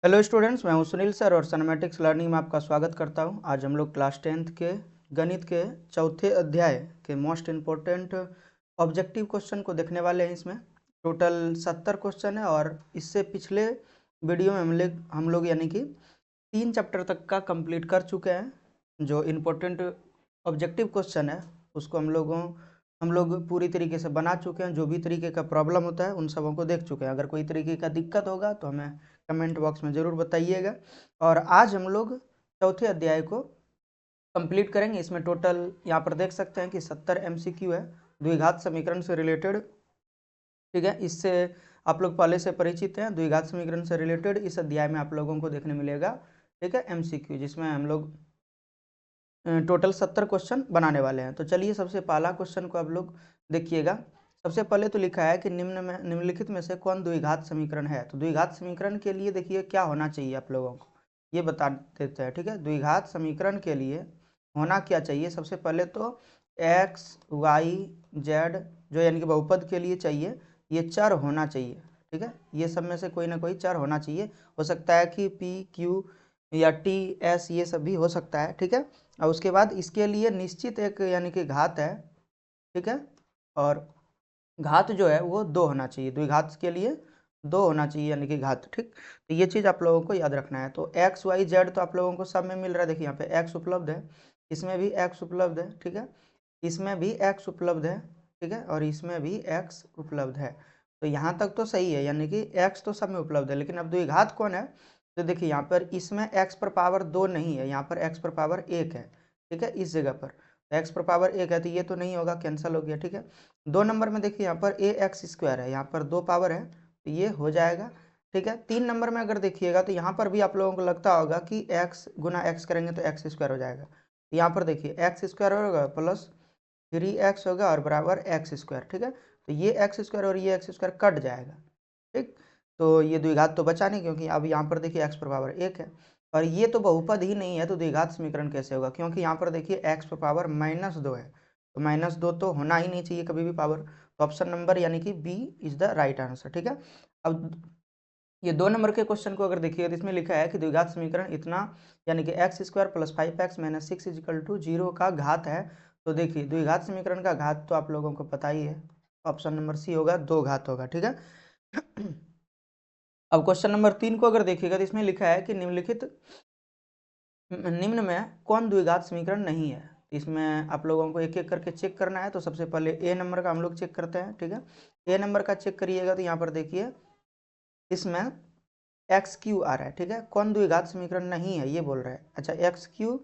Hello students, मैं हूं Sunil sir और सनमैटिक्स लर्निंग में आपका स्वागत करता हूं। आज हम लोग क्लास 10th के गणित के चौथे अध्याय के मोस्ट इम्पोर्टेंट ऑब्जेक्टिव क्वेश्चन को देखने वाले हैं। इसमें टोटल 70 क्वेश्चन है और इससे पिछले वीडियो में हम लोग यानी कि 3 चैप्टर तक का कंप्लीट कर चुके हैं। जो इम्पोर्टेंट ऑब्जेक्टिव क्वेश्चन है उसको हम लोग पूरी तरीके से बना चुके हैं। जो भी तरीके का प्रॉब्लम होता है उन सबों को देख चुके हैं। अगर कोई तरीके का दिक्कत होगा तो हमें कमेंट बॉक्स में ज़रूर बताइएगा। और आज हम लोग चौथे अध्याय को कंप्लीट करेंगे। इसमें टोटल यहाँ पर देख सकते हैं कि 70 MCQ है द्विघात समीकरण से रिलेटेड। ठीक है, इससे आप लोग पहले से परिचित हैं। द्विघात समीकरण से रिलेटेड इस अध्याय में आप लोगों को देखने मिलेगा। ठीक है, MCQ जिसमें हम लोग टोटल 70 क्वेश्चन बनाने वाले हैं। तो चलिए सबसे पहला क्वेश्चन को आप लोग देखिएगा। सबसे पहले तो लिखा है कि निम्नलिखित में से कौन द्विघात समीकरण है। तो द्विघात समीकरण के लिए देखिए क्या होना चाहिए, आप लोगों को ये बता देते हैं। ठीक है, द्विघात समीकरण के लिए होना क्या चाहिए। सबसे पहले तो x y z जो यानी कि बहुपद के लिए चाहिए, ये चर होना चाहिए। ठीक है, ये सब में से कोई ना कोई चर होना चाहिए। हो सकता है कि p q या t s ये सब भी हो सकता है। ठीक है, और उसके बाद इसके लिए निश्चित एक यानी कि घात है। ठीक है, और घात जो है वो 2 होना चाहिए। द्विघात के लिए 2 होना चाहिए यानी कि घात। ठीक, तो ये चीज़ आप लोगों को याद रखना है। तो x y z तो आप लोगों को सब में मिल रहा है। देखिए यहाँ पे x उपलब्ध है, इसमें भी x उपलब्ध है। ठीक है, इसमें भी x उपलब्ध है। ठीक है, और इसमें भी x उपलब्ध है। तो यहाँ तक तो सही है, यानी कि x तो सब में उपलब्ध है। लेकिन अब द्विघात कौन है, तो देखिए यहाँ पर इसमें x पर पावर 2 नहीं है, यहाँ पर x पर पावर 1 है। ठीक है, इस जगह पर x पर पावर 1 है, तो ये तो नहीं होगा, कैंसिल हो गया। ठीक है, 2 नंबर में देखिए यहाँ पर ax² है, यहाँ पर 2 पावर है तो ये हो जाएगा। ठीक है, 3 नंबर में अगर देखिएगा तो यहाँ पर भी आप लोगों को लगता होगा कि x गुना x करेंगे तो x² हो जाएगा। यहाँ पर देखिए x² होगा प्लस 3x होगा और बराबर x²। ठीक है, तो ये x² और ये x² कट जाएगा। ठीक, तो ये द्विघात तो बचा नहीं, क्योंकि अब यहाँ पर देखिए x पर पावर 1 है और ये तो बहुपद ही नहीं है, तो द्विघात समीकरण कैसे होगा। क्योंकि यहाँ पर देखिए x पर पावर -2 है, तो -2 तो होना ही नहीं चाहिए कभी भी पावर। तो ऑप्शन नंबर यानी कि B is the right answer. ठीक है, अब ये 2 नंबर के क्वेश्चन को अगर देखिए तो इसमें लिखा है कि द्विघात समीकरण इतना यानी कि x² + 5x - 6 = 0 का घात है। तो देखिए द्विघात समीकरण का घात तो आप लोगों को पता ही है, ऑप्शन नंबर सी होगा, 2 घात होगा। ठीक है, अब क्वेश्चन नंबर 3 को अगर देखिएगा तो इसमें लिखा है कि निम्न में कौन द्विघात समीकरण नहीं है। इसमें आप लोगों को एक एक करके चेक करना है। तो सबसे पहले ए नंबर का हम लोग चेक करते हैं। ठीक है, ए नंबर का चेक करिएगा तो यहाँ पर देखिए इसमें XQ आ रहा है। ठीक है, कौन द्विघात समीकरण नहीं है ये बोल रहा है। अच्छा, XQ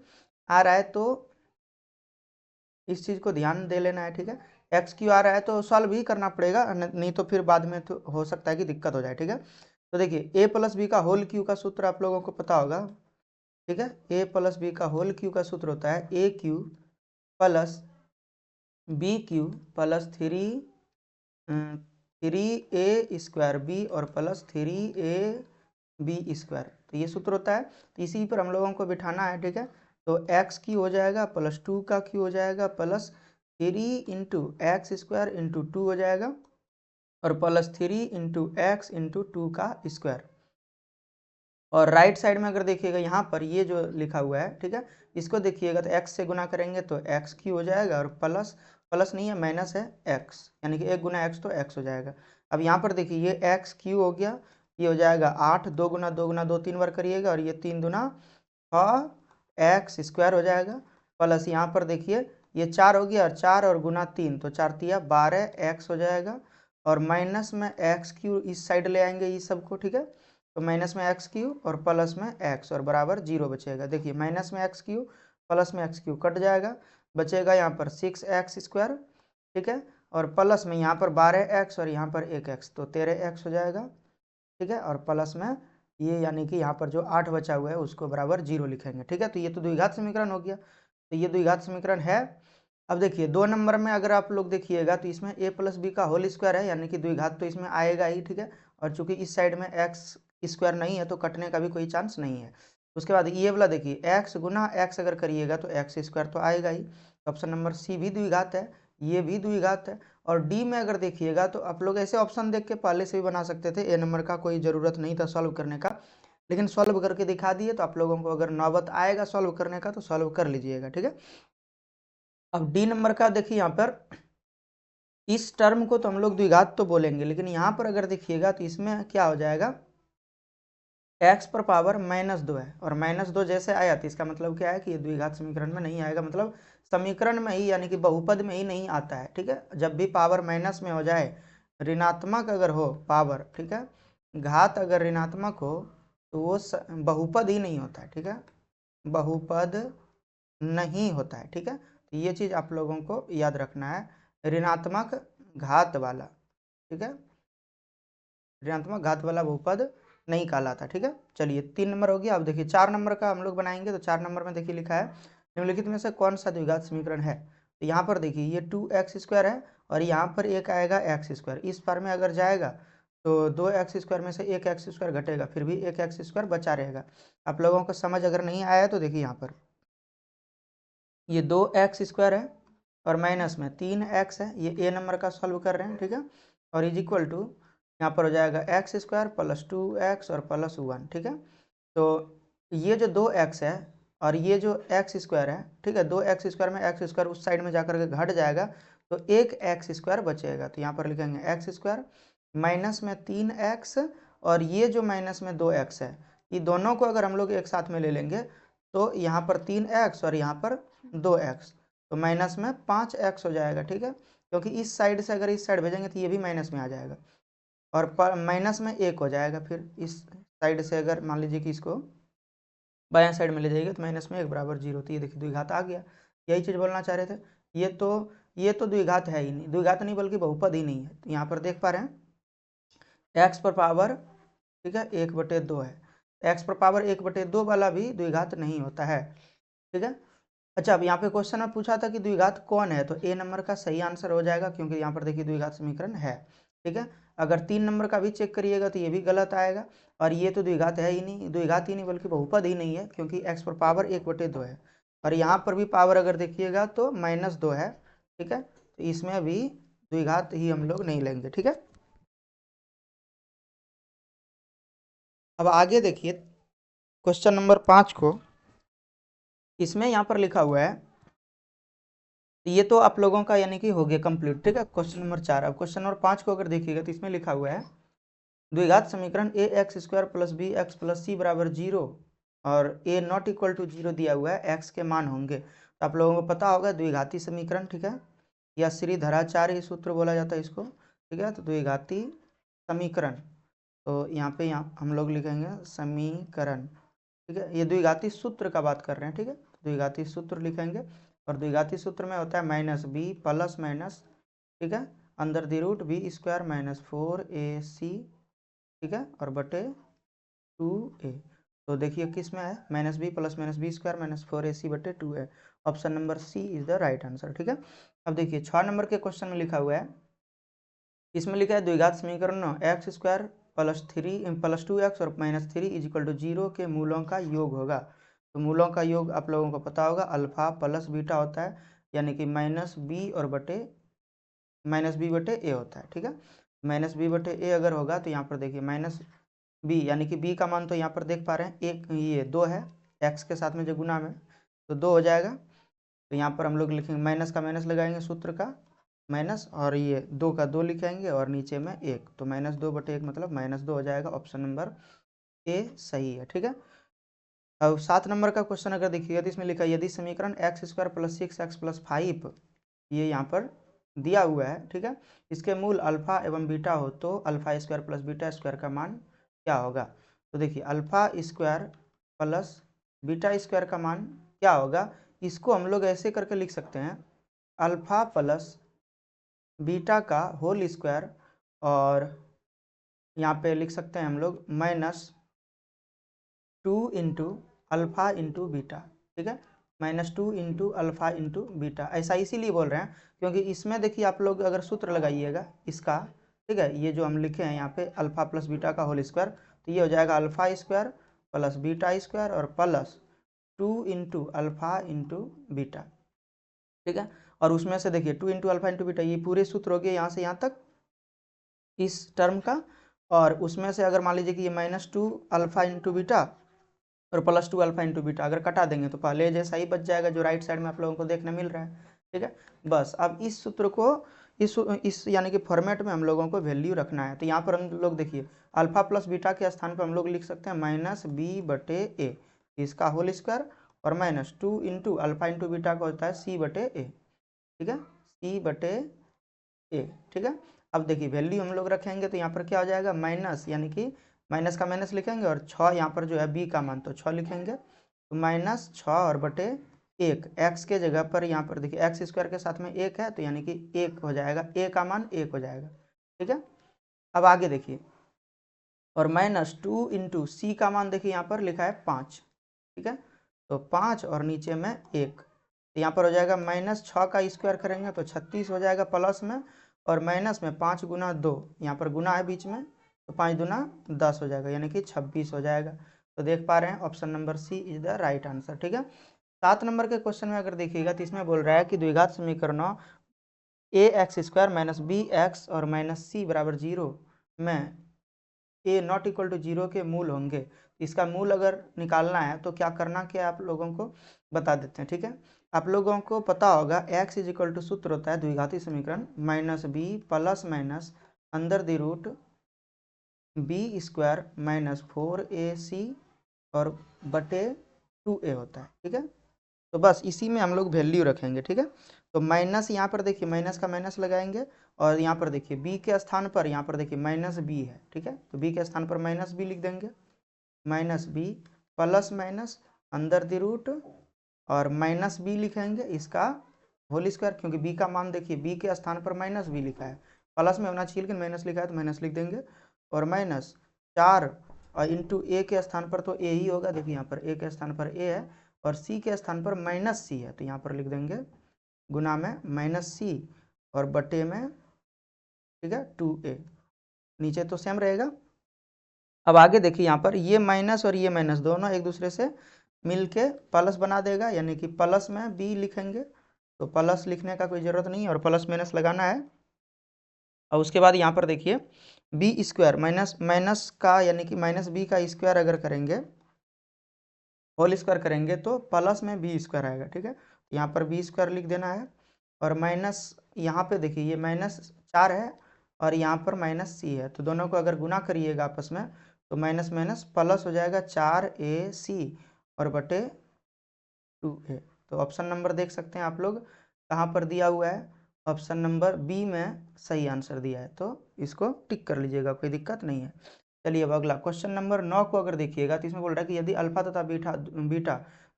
आ रहा है तो इस चीज को ध्यान दे लेना है। ठीक है, XQ आ रहा है तो सॉल्व ही करना पड़ेगा, नहीं तो फिर बाद में तो हो सकता है कि दिक्कत हो जाए। ठीक है, तो देखिए a + b का होल क्यू का सूत्र आप लोगों को पता होगा। ठीक है, a + b का होल क्यू का सूत्र होता है AQ + BQ + 3a² b और प्लस 3ab²। तो ये सूत्र होता है, तो इसी पर हम लोगों को बिठाना है। ठीक है, तो x की हो जाएगा प्लस 2 का क्यू हो जाएगा प्लस 3 × x² × 2 हो जाएगा और प्लस 3 × x × 2 का स्क्वायर। और राइट साइड में अगर देखिएगा यहाँ पर ये जो लिखा हुआ है, ठीक है, इसको देखिएगा तो x से गुना करेंगे तो x³ हो जाएगा और प्लस प्लस नहीं है माइनस है x, यानी कि 1 × x तो x हो जाएगा। अब यहाँ पर देखिए ये x³ हो गया, ये हो जाएगा 8, 2 × 2 × 2 3 बार करिएगा और ये 3 दूना 6x² हो जाएगा। प्लस यहाँ पर देखिए ये 4 हो गया और 4 और गुना 3 तो 4 तिया 12x हो जाएगा और माइनस में x³ इस साइड ले आएंगे ये सबको। ठीक है, तो माइनस में x³ और प्लस में x और बराबर 0 बचेगा। देखिए माइनस में x³ प्लस में x³ कट जाएगा, बचेगा यहाँ पर 6x²। ठीक है, और प्लस में यहाँ पर 12x और यहाँ पर 1x तो 13x हो जाएगा। ठीक है, और प्लस में ये यानी कि यहाँ पर जो 8 बचा हुआ है उसको बराबर 0 लिखेंगे। ठीक है, तो ये तो द्विघात समीकरण हो गया, तो ये द्विघात समीकरण है। अब देखिए 2 नंबर में अगर आप लोग देखिएगा तो इसमें a + b का होल स्क्वायर है, यानी कि द्विघात तो इसमें आएगा ही। ठीक है, और चूंकि इस साइड में x² नहीं है तो कटने का भी कोई चांस नहीं है। उसके बाद ये वाला देखिए x गुना x अगर करिएगा तो x² तो आएगा ही। ऑप्शन नंबर सी भी द्विघात है, ये भी द्विघात है। और डी में अगर देखिएगा तो आप लोग ऐसे ऑप्शन देख के पहले से भी बना सकते थे, ए नंबर का कोई ज़रूरत नहीं था सॉल्व करने का। लेकिन सॉल्व करके दिखा दिए, तो आप लोगों को अगर नौबत आएगा सॉल्व करने का तो सॉल्व कर लीजिएगा, ठीक है। अब डी नंबर का देखिए, यहाँ पर इस टर्म को तो हम लोग द्विघात तो बोलेंगे, लेकिन यहाँ पर अगर देखिएगा तो इसमें क्या हो जाएगा, एक्स पर पावर -2 है, और -2 जैसे आया तो इसका मतलब क्या है कि ये द्विघात समीकरण में नहीं आएगा, मतलब समीकरण में ही यानी कि बहुपद में ही नहीं आता है, ठीक है। जब भी पावर माइनस में हो जाए, ऋणात्मक अगर हो पावर, ठीक है, घात अगर ऋणात्मक हो तो वो बहुपद ही नहीं होता है, ठीक है, बहुपद नहीं होता है, ठीक है। तो ये चीज़ आप लोगों को याद रखना है, ऋणात्मक घात वाला, ठीक है, ऋणात्मक घात वाला बहुपद नहीं कहलाता, ठीक है। चलिए 3 नंबर हो गया। अब देखिए 4 नंबर का हम लोग बनाएंगे, तो 4 नंबर में देखिए लिखा है निम्नलिखित में से कौन सा द्विघात समीकरण है। तो यहाँ पर देखिए ये 2x² है, और यहाँ पर एक आएगा x², इस पर में अगर जाएगा तो 2x² में से एक x² घटेगा, फिर भी एक x² बचा रहेगा। आप लोगों को समझ अगर नहीं आया तो देखिए यहाँ पर ये 2x² है, और माइनस में 3x है, ये ए नंबर का सॉल्व कर रहे हैं, ठीक है। और इज इक्वल टू यहाँ पर हो जाएगा x² प्लस 2x और प्लस 1, ठीक है। तो ये जो 2x है और ये जो x² है, ठीक है, 2x² में x² उस साइड में जाकर के घट जाएगा, तो एक x² बचेगा। तो यहाँ पर लिखेंगे x² माइनस में 3x, और ये जो माइनस में 2x है, ये दोनों को अगर हम लोग एक साथ में ले लेंगे तो यहाँ पर 3x और यहाँ पर 2x, तो माइनस में 5x हो जाएगा, ठीक है, क्योंकि इस साइड से अगर इस साइड भेजेंगे तो ये भी माइनस में आ जाएगा, और माइनस में 1 हो जाएगा। फिर इस साइड से अगर मान लीजिए कि इसको बायां साइड में ले जाइएगा तो माइनस में 1 बराबर 0, तो ये देखिए द्विघात आ गया। यही चीज़ बोलना चाह रहे थे। ये तो द्विघात है ही नहीं, द्विघात नहीं बल्कि बहुपद ही नहीं है। तो यहाँ पर देख पा रहे हैं x पर पावर, ठीक है, 1/2 है, x पर पावर 1/2 वाला भी द्विघात नहीं होता है, ठीक है। अच्छा, अब यहाँ पे क्वेश्चन में पूछा था कि द्विघात कौन है, तो ए नंबर का सही आंसर हो जाएगा, क्योंकि यहाँ पर देखिए द्विघात समीकरण है, ठीक है। अगर 3 नंबर का भी चेक करिएगा तो ये भी गलत आएगा, और ये तो द्विघात है ही नहीं, द्विघात ही नहीं बल्कि बहुपद ही नहीं है, क्योंकि x पर पावर 1/2 है, और यहाँ पर भी पावर अगर देखिएगा तो -2 है, ठीक है। तो इसमें भी द्विघात ही हम लोग नहीं लेंगे, ठीक है। अब आगे देखिए क्वेश्चन नंबर 5 को, इसमें यहाँ पर लिखा हुआ है, ये तो आप लोगों का यानी कि हो गया कंप्लीट, ठीक है, क्वेश्चन नंबर 4। अब क्वेश्चन नंबर 5 को अगर देखिएगा तो इसमें लिखा हुआ है द्विघात समीकरण ax² plus bx plus c बराबर 0 और a नॉट इक्वल टू 0 दिया हुआ है, x के मान होंगे। तो आप लोगों को पता होगा द्विघाती समीकरण, ठीक है, या श्रीधराचार्य सूत्र बोला जाता है इसको, ठीक है। तो द्विघाती समीकरण, तो यहाँ हम लोग लिखेंगे समीकरण, ठीक है। ये द्विघाती सूत्र का बात कर रहे हैं, ठीक है, द्विघाती सूत्र लिखेंगे, और द्विघाती सूत्र में होता है -b प्लस माइनस, ठीक है, अंदर the root b² minus 4ac, ठीक है, और बटे 2a। तो देखिए किस में है, -b plus -b² minus 4ac बटे 2a। Option number C is the right answer, ठीक है। अब देखिए 6 नंबर के क्वेश्चन में लिखा हुआ है, इसमें लिखा है द्विघात समीकरण x² प्लस 2x और -3 इज इक्वल टू 0 के मूलों का योग होगा। तो मूलों का योग आप लोगों को पता होगा अल्फा प्लस बीटा होता है, यानी कि -b बटे a होता है, ठीक है। -b बटे a अगर होगा तो यहाँ पर देखिए -b यानी कि b का मान तो यहाँ पर देख पा रहे हैं, एक ये 2 है, x के साथ में जो गुना में, तो 2 हो जाएगा। तो यहाँ पर हम लोग लिखेंगे माइनस का माइनस लगाएंगे, सूत्र का माइनस, और ये 2 का 2 लिखेंगे, और नीचे में 1, तो -2 बटे 1 मतलब -2 हो जाएगा। ऑप्शन नंबर ए सही है, ठीक है। अब 7 नंबर का क्वेश्चन अगर देखिएगा तो इसमें लिखा है यदि समीकरण x² प्लस 6x प्लस 5 ये यहाँ पर दिया हुआ है, ठीक है, इसके मूल अल्फा एवं बीटा हो तो α² प्लस β² का मान क्या होगा। तो देखिए α² प्लस β² का मान क्या होगा, इसको हम लोग ऐसे करके लिख सकते हैं, अल्फा प्लस बीटा का होल स्क्वायर, और यहाँ पे लिख सकते हैं हम लोग -2 इंटू अल्फा इंटू बीटा, ठीक है, -2 इंटू अल्फा इंटू बीटा। ऐसा इसीलिए बोल रहे हैं क्योंकि इसमें देखिए आप लोग अगर सूत्र लगाइएगा इसका, ठीक है, ये जो हम लिखे हैं यहाँ पे अल्फा प्लस बीटा का होल स्क्वायर, तो ये हो जाएगा α² प्लस β² और plus 2 into alpha into beta, ठीक है। और उसमें से देखिए 2 इंटू अल्फा इंटू बीटा, ये पूरे सूत्र हो गए यहाँ से यहाँ तक इस टर्म का, और उसमें से अगर मान लीजिए कि ये -2 अल्फा इंटू बीटा और +2 अल्फा इंटू बीटा अगर कटा देंगे तो पहले जैसा ही बच जाएगा जो राइट साइड में आप लोगों को देखने मिल रहा है। ठीक है, बस अब इस सूत्र को इस यानी कि फॉर्मेट में हम लोगों को वैल्यू रखना है। तो यहाँ पर हम लोग देखिए अल्फा प्लस बीटा के स्थान पर हम लोग लिख सकते हैं -b/a, इसका होल स्क्वायर, और -2 इंटू अल्फा इंटू बीटा का होता है c/a। ठीक है, c/a। ठीक है, अब देखिए वैल्यू हम लोग रखेंगे तो यहाँ पर क्या हो जाएगा, माइनस यानी कि माइनस का माइनस लिखेंगे और 6 यहाँ पर जो है b का मान तो 6 लिखेंगे, तो -6 और बटे 1, x के जगह पर यहाँ पर देखिए एक्स स्क्वायर के साथ में 1 है तो यानी कि 1 हो जाएगा, a का मान 1 हो जाएगा। ठीक है, अब आगे देखिए, और -2 इंटू सी का मान देखिए यहाँ पर लिखा है 5। ठीक है, तो 5 और नीचे में 1, तो यहाँ पर हो जाएगा -6 का स्क्वायर करेंगे तो 36 हो जाएगा प्लस में, और माइनस में 5 गुना 2, यहाँ पर गुना है बीच में, तो 5 दूना 10 हो जाएगा यानी कि 26 हो जाएगा। तो देख पा रहे हैं option number C is the right answer. ठीक है, 7 नंबर के क्वेश्चन में अगर देखिएगा तो इसमें बोल रहा है कि द्विघात समीकरणों ax² - bx और -c = 0 में a नॉट इक्वल टू 0 के मूल होंगे। इसका मूल अगर निकालना है तो क्या करना, क्या आप लोगों को बता देते हैं। ठीक है, आप लोगों को पता होगा x इक्वल टू सूत्र होता है द्विघाती समीकरण -b plus minus under the root b² - 4ac और बटे 2a होता है। ठीक है, तो बस इसी में हम लोग वैल्यू रखेंगे। ठीक है, तो माइनस यहाँ पर देखिए माइनस का माइनस लगाएंगे, और यहाँ पर देखिए b के स्थान पर यहाँ पर देखिए -b है। ठीक है, तो b के स्थान पर -b लिख देंगे, -b plus minus under the root और -b लिखेंगे इसका होल स्क्वायर, क्योंकि b का मान देखिए b के स्थान पर -b लिखा है, प्लस में होना चाहिए लेकिन माइनस लिखा है तो माइनस लिख देंगे, और -4 और इंटू a के स्थान पर तो a ही होगा, देखिए यहाँ पर a के स्थान पर a है और c के स्थान पर -c है, तो यहाँ पर लिख देंगे गुना में -c और बटे में, ठीक है, 2a, नीचे तो सेम रहेगा। अब आगे देखिए यहाँ पर ये माइनस और ये माइनस दोनों एक दूसरे से मिलके प्लस बना देगा, यानी कि प्लस में b लिखेंगे, तो प्लस लिखने का कोई ज़रूरत नहीं है और प्लस माइनस लगाना है। और उसके बाद यहाँ पर देखिए b² माइनस का यानी कि -b का स्क्वायर अगर करेंगे, होल स्क्वायर करेंगे तो प्लस में b² आएगा। ठीक है, यहाँ पर b² लिख देना है, और माइनस यहाँ पे देखिए ये -4 है और यहाँ पर -c है, तो दोनों को अगर गुना करिएगा आपस में तो माइनस माइनस प्लस हो जाएगा 4ac और बटे 2a। तो ऑप्शन नंबर देख सकते हैं आप लोग कहाँ पर दिया हुआ है, ऑप्शन नंबर बी में सही आंसर दिया है, तो इसको टिक कर लीजिएगा, कोई दिक्कत नहीं है। चलिए अब अगला क्वेश्चन नंबर 9 को अगर देखिएगा तो इसमें बोल रहा है कि यदि अल्फा तथा बीटा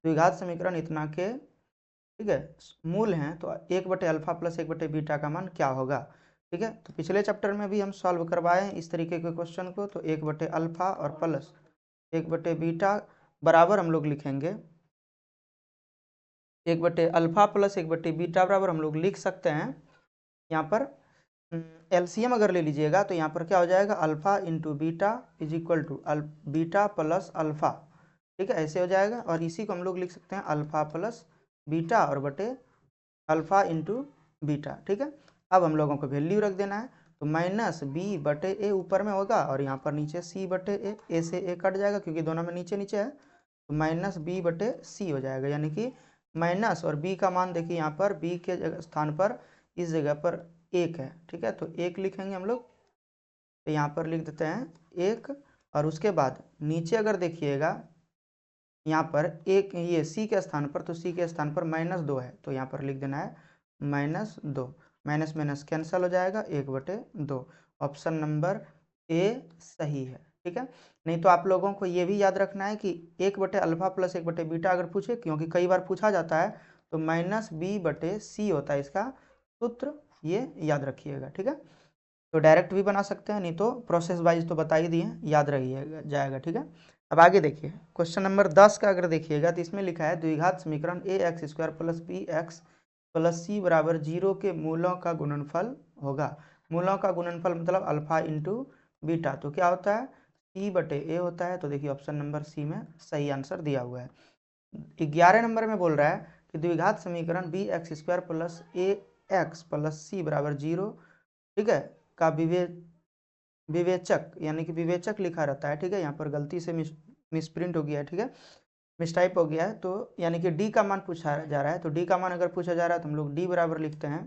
द्विघात समीकरण इतना के, ठीक है, मूल हैं तो 1/अल्फा प्लस 1/बीटा का मान क्या होगा। ठीक है, तो पिछले चैप्टर में भी हम सॉल्व करवाए हैं इस तरीके के क्वेश्चन को, तो 1/अल्फा और प्लस 1/बीटा बराबर हम लोग लिखेंगे, 1/अल्फा प्लस 1/बीटा बराबर हम लोग लिख सकते हैं, यहाँ पर एलसीएम अगर ले लीजिएगा तो यहाँ पर क्या हो जाएगा, alpha into beta is equal to beta plus alpha. ठीक है, ऐसे हो जाएगा, और इसी को हम लोग लिख सकते हैं अल्फा प्लस बीटा और बटे अल्फा इंटू बीटा। ठीक है, अब हम लोगों को वैल्यू रख देना है, तो -b/a ऊपर में होगा और यहाँ पर नीचे c/a, a से a कट जाएगा क्योंकि दोनों में नीचे नीचे है, तो -b/c हो जाएगा, यानी कि माइनस और b का मान देखिए यहाँ पर b के स्थान पर इस जगह पर 1 है। ठीक है, तो 1 लिखेंगे हम लोग, तो यहाँ पर लिख देते हैं 1, और उसके बाद नीचे अगर देखिएगा यहाँ पर एक ये c के स्थान पर, तो c के स्थान पर -2 है, तो यहाँ पर लिख देना है -2, माइनस माइनस कैंसिल हो जाएगा 1/2, ऑप्शन नंबर ए सही है। ठीक है, नहीं तो आप लोगों को ये भी याद रखना है कि 1/अल्फा प्लस 1/बीटा अगर पूछे, क्योंकि कई बार पूछा जाता है, तो -b/c होता है इसका सूत्र, ये याद रखिएगा। ठीक है, तो डायरेक्ट भी बना सकते हैं, नहीं तो प्रोसेस वाइज तो बता ही दिए, याद रहिएगा जाएगा। ठीक है, अब आगे देखिए क्वेश्चन नंबर 10 का अगर देखिएगा तो इसमें लिखा है द्विघात समीकरण ax² plus bx plus c बराबर 0 के मूलों का गुणनफल होगा। मूलों का गुणनफल मतलब अल्फा इंटू बीटा, तो क्या होता है, c/a होता है, तो देखिए ऑप्शन नंबर सी में सही आंसर दिया हुआ है। 11 नंबर में बोल रहा है कि द्विघात समीकरण bx² plus ax plus c बराबर 0, ठीक है, का विवेचक यानी कि विवेचक लिखा रहता है, ठीक है, यहाँ पर गलती से मिसप्रिंट हो गया है, ठीक है, मिसटाइप हो गया है, तो यानी कि डी का मान पूछा जा रहा है, तो डी का मान अगर पूछा जा रहा है तो हम लोग डी बराबर लिखते हैं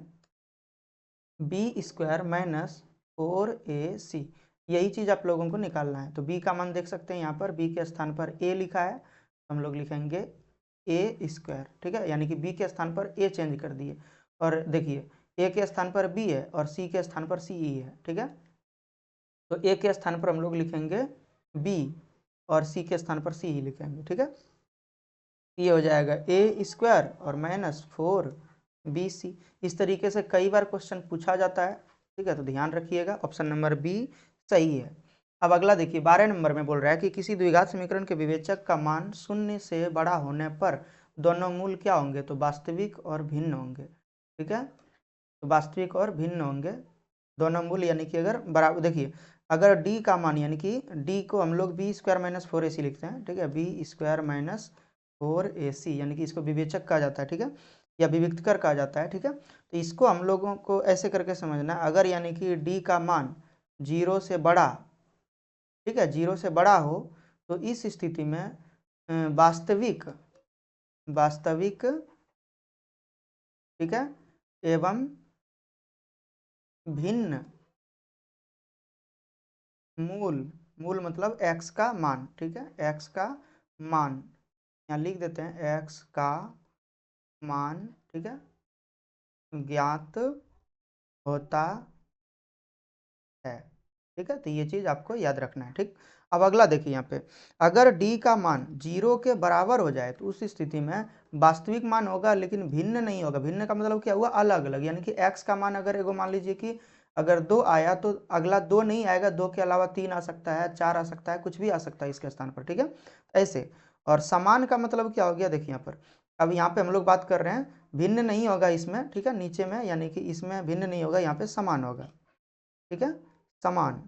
बी स्क्वायर माइनस 4ac। यही चीज़ आप लोगों को निकालना है। तो बी का मान देख सकते हैं यहाँ पर, बी के स्थान पर ए लिखा है, हम लोग लिखेंगे ए स्क्वायर, ठीक है, यानी कि बी के स्थान पर ए चेंज कर दिए, और देखिए ए के स्थान पर बी है और सी के स्थान पर सी ई है, ठीक है, तो ए के स्थान पर हम लोग लिखेंगे बी और सी के स्थान पर सी ही लिखेंगे, ठीक है, ये हो जाएगा ए स्क्वायर और माइनस 4bc। इस तरीके से कई बार क्वेश्चन पूछा जाता है, ठीक है, तो ध्यान रखिएगा, ऑप्शन नंबर बी सही है। अब अगला देखिए 12 नंबर में बोल रहा है कि किसी द्विघात समीकरण के विवेचक का मान 0 से बड़ा होने पर दोनों मूल क्या होंगे, तो वास्तविक और भिन्न होंगे, ठीक है, तो वास्तविक और भिन्न होंगे दोनों मूल, यानी कि अगर बराबर, देखिए अगर डी का मान, यानी कि डी को हम लोग बी स्क्वायर माइनस 4ac लिखते हैं, ठीक है, बी स्क्वायर माइनस 4ac, यानी कि इसको विवेचक कहा जाता है, ठीक है, या विविक्तकर कहा जाता है, ठीक है, तो इसको हम लोगों को ऐसे करके समझना, अगर यानी कि डी का मान 0 से बड़ा, ठीक है, 0 से बड़ा हो, तो इस स्थिति में वास्तविक, ठीक है, एवं भिन्न मूल मतलब x का मान, ठीक है, x का मान, यहाँ लिख देते हैं x का मान, ठीक है, ज्ञात होता है, ठीक है, तो ये चीज आपको याद रखना है, ठीक। अब अगला देखिए यहाँ पे, अगर d का मान 0 के बराबर हो जाए तो उस स्थिति में वास्तविक मान होगा लेकिन भिन्न नहीं होगा। भिन्न का मतलब क्या हुआ, अलग अलग, यानी कि x का मान अगर एगो मान लीजिए कि अगर 2 आया तो अगला 2 नहीं आएगा, 2 के अलावा 3 आ सकता है, 4 आ सकता है, कुछ भी आ सकता है इसके स्थान पर, ठीक है, ऐसे। और समान का मतलब क्या हो गया, देखिए यहाँ पर, अब यहाँ पे हम लोग बात कर रहे हैं भिन्न नहीं होगा इसमें, ठीक है, नीचे में यानी कि इसमें भिन्न नहीं होगा, यहाँ पे समान होगा, ठीक है, समान,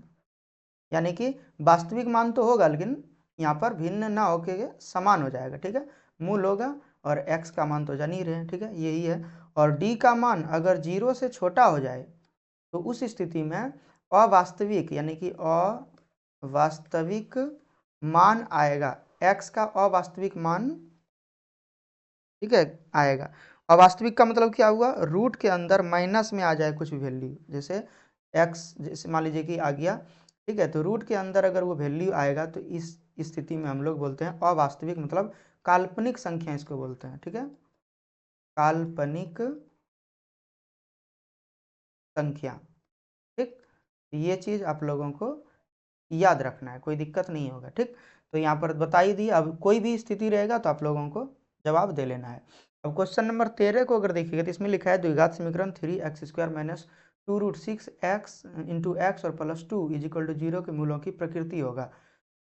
यानी कि वास्तविक मान तो होगा लेकिन यहाँ पर भिन्न ना होके समान हो जाएगा, ठीक है, मूल होगा, और x का मान तो जान ही रहे हैं, ठीक है, यही है। और d का मान अगर 0 से छोटा हो जाए तो उस स्थिति में अवास्तविक, यानी कि अवास्तविक मान आएगा, x का अवास्तविक मान, ठीक है, आएगा। अवास्तविक का मतलब क्या हुआ, रूट के अंदर माइनस में आ जाए कुछ भी वैल्यू, जैसे x, जैसे मान लीजिए कि आ गया, ठीक है, तो रूट के अंदर अगर वो वैल्यू आएगा तो इस स्थिति में हम लोग बोलते हैं अवास्तविक, मतलब काल्पनिक संख्या इसको बोलते हैं, ठीक है, काल्पनिक संख्या, ठीक, ये चीज आप लोगों को याद रखना है, कोई दिक्कत नहीं होगा, ठीक। तो यहाँ पर बता ही दी, अब कोई भी स्थिति रहेगा तो आप लोगों को जवाब दे लेना है। अब क्वेश्चन नंबर 13 को अगर देखिएगा तो इसमें लिखा है द्विघात समीकरण 3x square minus 2√6x into x और +2 इज इक्वल टू 0 के मूलों की प्रकृति होगा।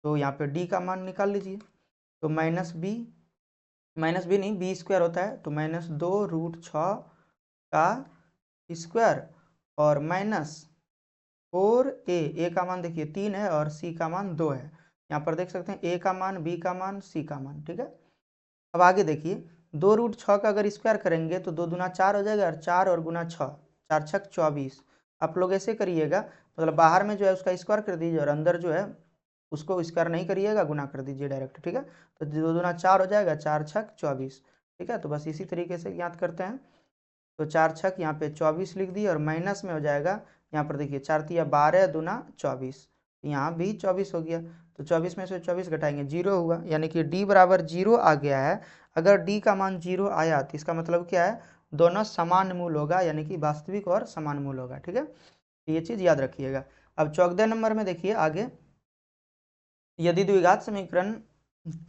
तो यहाँ पे d का मान निकाल लीजिए, तो माइनस बी नहीं, बी स्क्वायर होता है, तो -2√6 का स्क्वायर और माइनस 4a का मान देखिए 3 है और c का मान 2 है, यहाँ पर देख सकते हैं a का मान, b का मान, c का मान, ठीक है। अब आगे देखिए 2√6 का अगर स्क्वायर करेंगे तो 2 दूना 4 हो जाएगा, और 4 और गुना 6, 4 छक 24। आप लोग ऐसे करिएगा, मतलब बाहर में जो है उसका स्क्वायर कर दीजिए और अंदर जो है उसको स्क्वायर नहीं करिएगा, गुना कर दीजिए डायरेक्ट, ठीक है, तो 2 दूना 4 हो जाएगा, 4 छक 24, ठीक है, तो बस इसी तरीके से ज्ञात करते हैं। तो 4 छक यहाँ पे 24 लिख दिए और माइनस में हो जाएगा, यहाँ पर देखिए 4 तिया 12 दूना 24, यहाँ भी 24 हो गया, तो 24 में से 24 घटाएंगे 0 हुआ, यानी कि d बराबर 0 आ गया है। अगर d का मान 0 आया तो इसका मतलब क्या है, दोनों समान मूल होगा, यानी कि वास्तविक और समान मूल होगा, ठीक है, तो ये चीज़ याद रखिएगा। अब 14 नंबर में देखिए आगे, यदि द्विघात समीकरण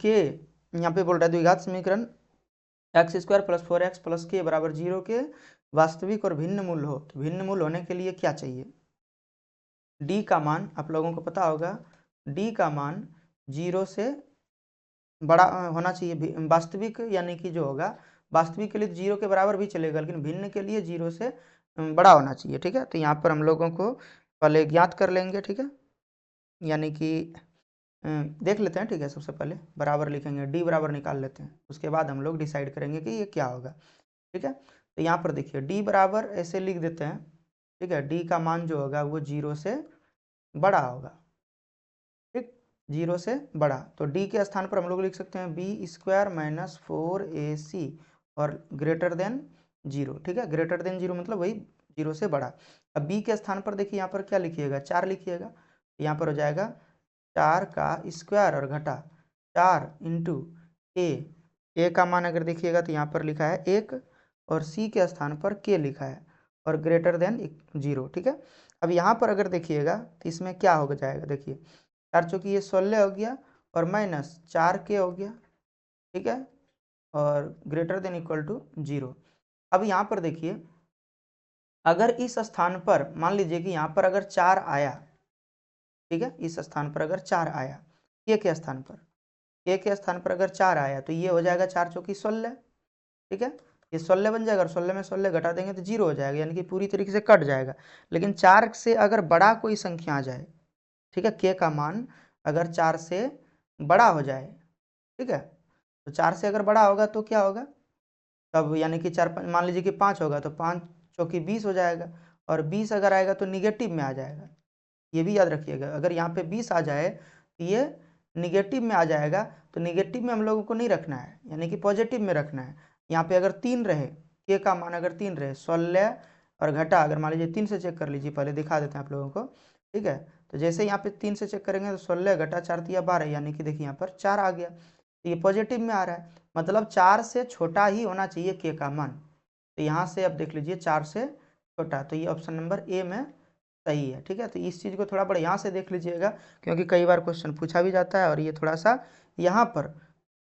के, यहाँ पे बोल रहा है द्विघात समीकरण x square plus 4x plus के बराबर 0 के वास्तविक और भिन्न मूल हो, तो भिन्न मूल होने के लिए क्या चाहिए, d का मान आप लोगों को पता होगा, d का मान 0 से बड़ा होना चाहिए, वास्तविक यानी कि जो होगा वास्तविक के लिए 0 के बराबर भी चलेगा, लेकिन भिन्न के लिए 0 से बड़ा होना चाहिए, ठीक है, तो यहाँ पर हम लोगों को पहले ज्ञात कर लेंगे, ठीक है, यानी कि देख लेते हैं, ठीक है, सबसे पहले बराबर लिखेंगे, d बराबर निकाल लेते हैं, उसके बाद हम लोग डिसाइड करेंगे कि ये क्या होगा, ठीक है। तो यहाँ पर देखिए d बराबर ऐसे लिख देते हैं, ठीक है, d का मान जो होगा वो 0 से बड़ा होगा, ठीक, 0 से बड़ा। तो डी के स्थान पर हम लोग लिख सकते हैं बी स्क्वायर माइनस 4ac और ग्रेटर देन 0, ठीक है, ग्रेटर देन 0 मतलब वही 0 से बड़ा। अब बी के स्थान पर देखिए यहाँ पर क्या लिखिएगा, 4 लिखिएगा, यहाँ पर हो जाएगा 4 का स्क्वायर और घटा 4 इंटू ए का मान अगर देखिएगा तो यहाँ पर लिखा है 1 और सी के स्थान पर के लिखा है और ग्रेटर देन 0, ठीक है। अब यहाँ पर अगर देखिएगा तो इसमें क्या हो जाएगा, देखिए 4 चौकी ये 16 हो गया और माइनस 4 के हो गया, ठीक है, और ग्रेटर देन इक्वल टू 0। अब यहाँ पर देखिए अगर इस स्थान पर मान लीजिए कि यहाँ पर अगर 4 आया, ठीक है, इस स्थान पर अगर 4 आया के स्थान पर, के स्थान पर अगर 4 आया तो ये हो जाएगा 4 चौकी 16, ठीक है, ये 16 बन जाएगा और 16 में 16 घटा देंगे तो 0 हो जाएगा, यानी कि पूरी तरीके से कट जाएगा। लेकिन 4 से अगर बड़ा कोई संख्या आ जाए, ठीक है, के का मान अगर 4 से बड़ा हो जाए, ठीक है, तो 4 से अगर बड़ा होगा तो क्या होगा, तब यानी कि 4 मान लीजिए कि 5 होगा तो 5 चौकी 20 हो जाएगा और 20 अगर आएगा तो निगेटिव में आ जाएगा, ये भी याद रखिएगा। अगर यहाँ पे 20 आ जाए तो ये निगेटिव में आ जाएगा, तो निगेटिव में हम लोगों को नहीं रखना है, यानी कि पॉजिटिव में रखना है। यहाँ पे अगर 3 रहे, के का मान अगर 3 रहे, 16 और घटा अगर मान लीजिए 3 से चेक कर लीजिए, पहले दिखा देते हैं आप लोगों को, ठीक है। तो जैसे यहाँ पे 3 से चेक करेंगे तो 16 घटा 4 दिया 12, यानी कि देखिए यहाँ पर 4 आ गया, तो ये पॉजिटिव में आ रहा है, मतलब 4 से छोटा ही होना चाहिए के का मान। तो यहाँ से अब देख लीजिए 4 से छोटा, तो ये ऑप्शन नंबर ए में सही है, ठीक है। तो इस चीज़ को थोड़ा बड़ा यहाँ से देख लीजिएगा, क्योंकि कई बार क्वेश्चन पूछा भी जाता है, और ये थोड़ा सा यहाँ पर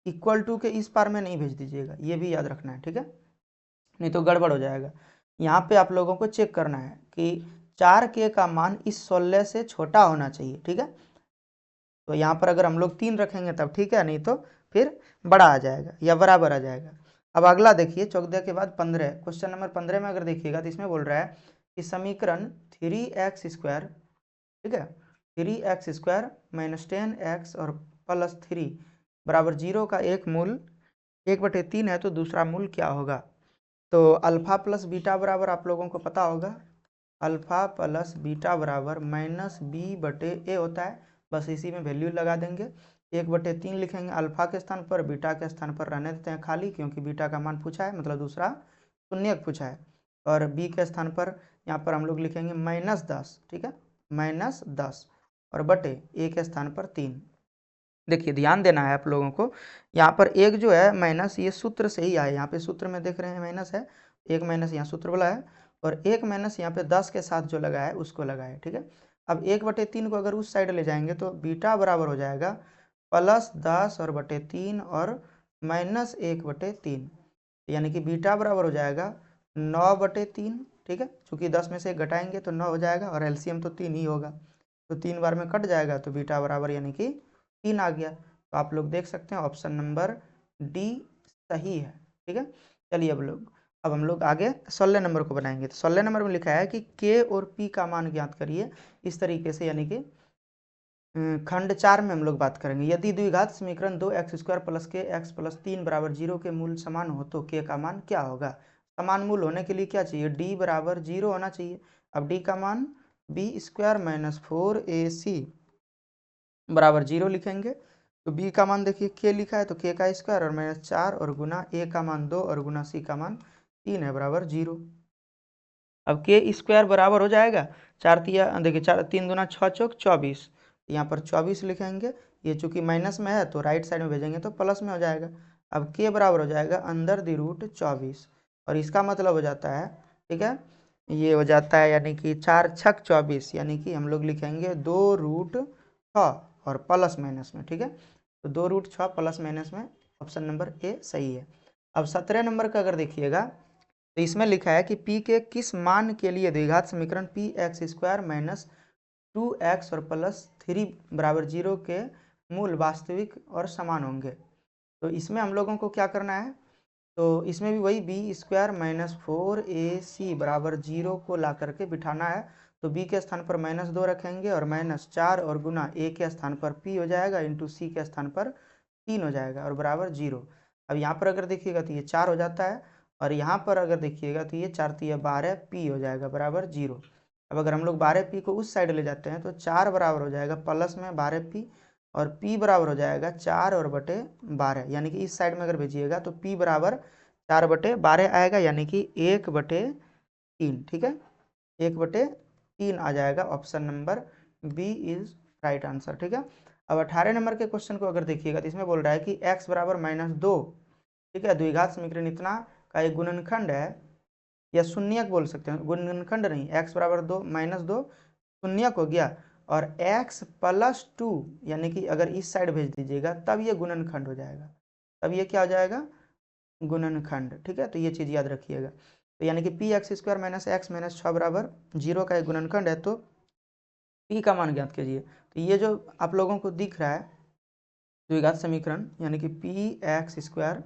इक्वल टू के इस पार में नहीं भेज दीजिएगा, ये भी याद रखना है, ठीक है, नहीं तो गड़बड़ हो जाएगा। यहाँ पे आप लोगों को चेक करना है कि 4 के का मान इस 16 से छोटा होना चाहिए, ठीक है। तो यहाँ पर अगर हम लोग 3 रखेंगे तब ठीक है, नहीं तो फिर बड़ा आ जाएगा या बराबर आ जाएगा। अब अगला देखिए 14 के बाद 15, क्वेश्चन नंबर 15 में अगर देखिएगा तो इसमें बोल रहा है कि समीकरण 3x² ठीक है, 3x² माइनस 10x और प्लस 3 बराबर 0 का एक मूल 1/3 है, तो दूसरा मूल क्या होगा। तो अल्फा प्लस बीटा बराबर आप लोगों को पता होगा, अल्फा प्लस बीटा बराबर -b/a होता है, बस इसी में वैल्यू लगा देंगे, 1/3 लिखेंगे अल्फा के स्थान पर, बीटा के स्थान पर रहने देते हैं खाली, क्योंकि बीटा का मान पूछा है, मतलब दूसरा शून्यक पूछा है, और बी के स्थान पर यहाँ पर हम लोग लिखेंगे -10, ठीक है, -10 और बटे ए के स्थान पर 3। देखिए ध्यान देना है आप लोगों को, यहाँ पर एक जो है माइनस ये सूत्र से ही आए, यहाँ पे सूत्र में देख रहे हैं माइनस है, एक माइनस यहाँ सूत्र वाला है, और एक माइनस यहाँ पे 10 के साथ जो लगा है उसको लगाए, ठीक है। अब 1/3 को अगर उस साइड ले जाएंगे तो बीटा बराबर हो जाएगा +10 और बटे 3 और -1/3, यानी कि बीटा बराबर हो जाएगा 9/3, ठीक है, चूंकि 10 में से 1 घटाएंगे तो 9 हो जाएगा और एलसीएम तो 3 ही होगा, तो 3 बार में कट जाएगा, तो बीटा बराबर यानी कि 3 आ गया। तो आप लोग देख सकते हैं ऑप्शन नंबर डी सही है, ठीक है। चलिए अब हम लोग आगे 16 नंबर को बनाएंगे। तो 16 नंबर में लिखा है कि के और पी का मान ज्ञात करिए, इस तरीके से, यानी कि खंड 4 में हम लोग बात करेंगे। यदि द्विघात समीकरण 2x² प्लस के x प्लस 3 बराबर 0 के मूल समान हो तो के का मान क्या होगा। समान मूल होने के लिए क्या चाहिए, d बराबर 0 होना चाहिए। अब d का मान b² माइनस 4ac बराबर 0 लिखेंगे, तो b का मान देखिए k लिखा है तो k का स्क्वायर और -4 और गुना a का मान 2 और गुना c का मान 3 है बराबर 0। अब k² बराबर हो जाएगा 4 तिया देखिए 4 3 दूना 6 चौक 24, यहाँ पर 24 लिखेंगे, ये चूंकि माइनस में है तो राइट साइड में भेजेंगे तो प्लस में हो जाएगा। अब k बराबर हो जाएगा अंदर दी रूट 24, और इसका मतलब हो जाता है, ठीक है, ये हो जाता है यानी कि 4 छक 24, यानी कि हम लोग लिखेंगे 2√6 और प्लस माइनस में, ठीक है, तो 2√6 प्लस माइनस में ऑप्शन नंबर ए सही है। अब 17 नंबर का अगर देखिएगा तो इसमें लिखा है कि p के किस मान के लिए द्विघात समीकरण px² माइनस 2x और प्लस 3 बराबर 0 के मूल वास्तविक और समान होंगे। तो इसमें हम लोगों को क्या करना है, तो इसमें भी वही b² माइनस 4ac बराबर 0 को ला करके बिठाना है, तो b के स्थान पर -2 रखेंगे और -4 और गुना a के स्थान पर p हो जाएगा इंटू c के स्थान पर 3 हो जाएगा और बराबर 0। अब यहाँ पर अगर देखिएगा तो ये 4 हो जाता है, और यहाँ पर अगर देखिएगा तो ये 4 × 3 = 12 p हो जाएगा बराबर 0। अब अगर हम लोग 12p को उस साइड ले जाते हैं तो 4 बराबर हो जाएगा प्लस में 12p, और p बराबर हो जाएगा 4 और बटे 12, यानी कि इस साइड में अगर भेजिएगा तो p बराबर 4 बटे 12 आएगा, यानी कि 1/3। ठीक है, 1/3 आ जाएगा। Option number B is right answer. ठीक है, अब 18 नंबर के क्वेश्चन को अगर देखिएगा तो इसमें बोल रहा है कि x बराबर -2, ठीक है, द्विघात समीकरण इतना का एक गुणनखंड है, या शून्यक बोल सकते हैं, गुणनखंड नहीं, x बराबर -2 शून्यक हो गया, और x + 2 यानी कि अगर इस साइड भेज दीजिएगा तब ये गुणनखंड हो जाएगा, तब ये क्या हो जाएगा, गुणनखंड। ठीक है, तो ये चीज़ याद रखिएगा। तो यानी कि px² - x - 6 बराबर 0 का एक गुणनखंड है, तो p का मान ज्ञात कीजिए। तो ये जो आप लोगों को दिख रहा है द्विघात समीकरण, यानी कि px²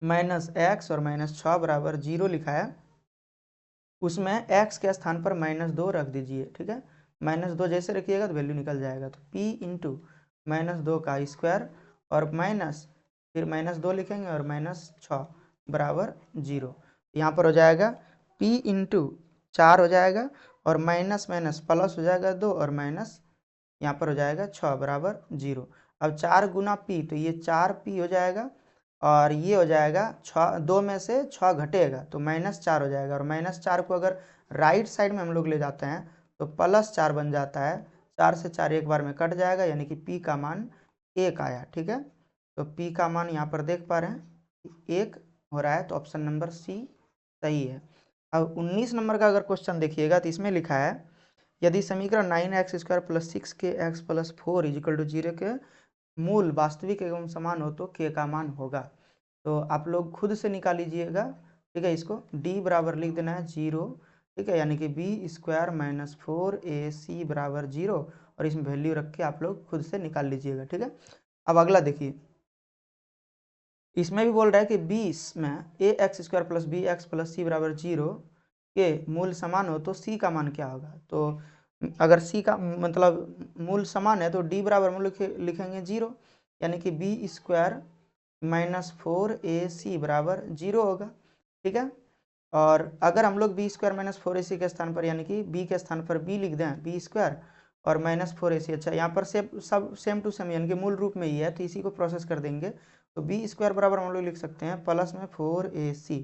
- x और -6 बराबर 0 लिखा है, उसमें x के स्थान पर -2 रख दीजिए। ठीक है, -2 जैसे रखिएगा तो वैल्यू निकल जाएगा, तो p × -2 का स्क्वायर और माइनस, फिर -2 लिखेंगे और -6 बराबर 0। यहाँ पर हो जाएगा p × 4 हो जाएगा, और माइनस माइनस प्लस हो जाएगा 2, और माइनस यहाँ पर हो जाएगा 6 बराबर 0। अब 4 × p, तो ये 4p हो जाएगा, और ये हो जाएगा 6, 2 में से 6 घटेगा तो -4 हो जाएगा, और -4 को अगर राइट साइड में हम लोग ले जाते हैं तो +4 बन जाता है। 4 से 4 एक बार में कट जाएगा, यानी कि p का मान 1 आया। ठीक है, तो p का मान यहाँ पर देख पा रहे हैं 1 हो रहा है, तो ऑप्शन नंबर सी सही है। अब 19 नंबर का अगर क्वेश्चन देखिएगा तो इसमें लिखा है, यदि समीकरण 9x² + 6kx + 4 = 0 के मूल वास्तविक एवं समान हो तो k का मान होगा। तो आप लोग खुद से निकाल लीजिएगा। ठीक है, इसको d बराबर लिख देना है 0। ठीक है, यानी कि b² - 4ac बराबर 0, और इसमें वैल्यू रख के आप लोग खुद से निकाल लीजिएगा। ठीक है, अब अगला देखिए, इसमें भी बोल रहा है कि 20 में ax² + bx + c बराबर 0 के मूल समान हो तो c का मान क्या होगा। तो अगर c का मतलब मूल समान है तो d बराबर मूल लिखेंगे 0, यानी कि b² - 4ac बराबर 0 होगा। ठीक है, और अगर हम लोग b² - 4ac के स्थान पर, यानी कि b के स्थान पर b लिख दें, b² और -4ac, अच्छा यहाँ पर सब सेम टू सेम यानी कि मूल रूप में ही है, तो इसी को प्रोसेस कर देंगे, तो b² बराबर हम लोग लिख सकते हैं प्लस में 4ac।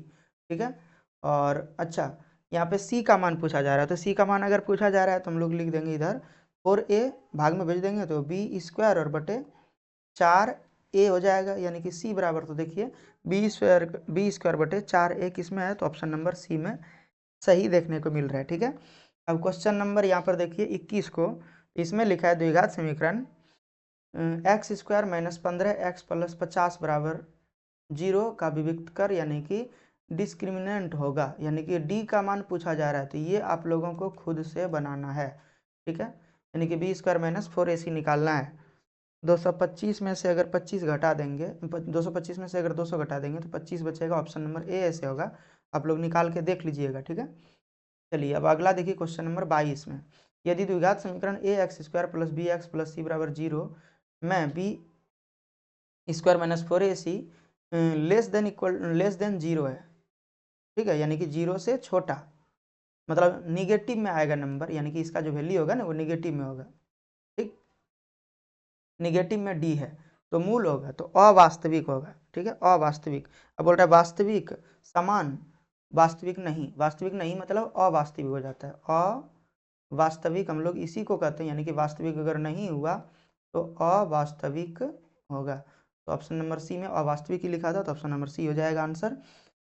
ठीक है, और अच्छा यहाँ पे c का मान पूछा जा रहा है, तो c का मान अगर पूछा जा रहा है तो हम लोग लिख देंगे इधर 4a भाग में भेज देंगे, तो b² और बटे 4a हो जाएगा, यानी कि c बराबर, तो देखिए b² बटे 4a किस में है, तो ऑप्शन नंबर सी में सही देखने को मिल रहा है। ठीक है, अब क्वेश्चन नंबर यहाँ पर देखिए 21 को, इसमें लिखा है द्विघात समीकरण x² - 15x + 50 बराबर 0 का विविक्त कर, यानी कि डिस्क्रिमिनेंट होगा, यानी कि d का मान पूछा जा रहा है, तो ये आप लोगों को खुद से बनाना है। ठीक है, यानी कि b² - 4ac निकालना है। 225 में से अगर 25 घटा देंगे, 225 में से अगर 200 घटा देंगे तो 25 बचेगा, ऑप्शन नंबर ए ऐसे होगा, आप लोग निकाल के देख लीजिएगा। ठीक है, चलिए अब अगला देखिए क्वेश्चन नंबर 22 में, यदि द्विघात समीकरण ax² + bx + c बराबर 0 में b² - 4ac लेस देन 0 है। ठीक है, यानी कि 0 से छोटा, मतलब निगेटिव में आएगा नंबर, यानी कि इसका जो वैल्यू होगा ना वो निगेटिव में होगा। ठीक, निगेटिव में डी है तो मूल होगा, तो अवास्तविक होगा। ठीक है, अवास्तविक। अब बोल रहा है वास्तविक समान, वास्तविक नहीं, वास्तविक नहीं मतलब अवास्तविक हो जाता है, अवास्तविक हम लोग इसी को कहते हैं, यानी कि वास्तविक अगर नहीं हुआ तो अवास्तविक होगा, तो ऑप्शन नंबर सी में अवास्तविक ही लिखा था, तो ऑप्शन नंबर सी हो जाएगा आंसर।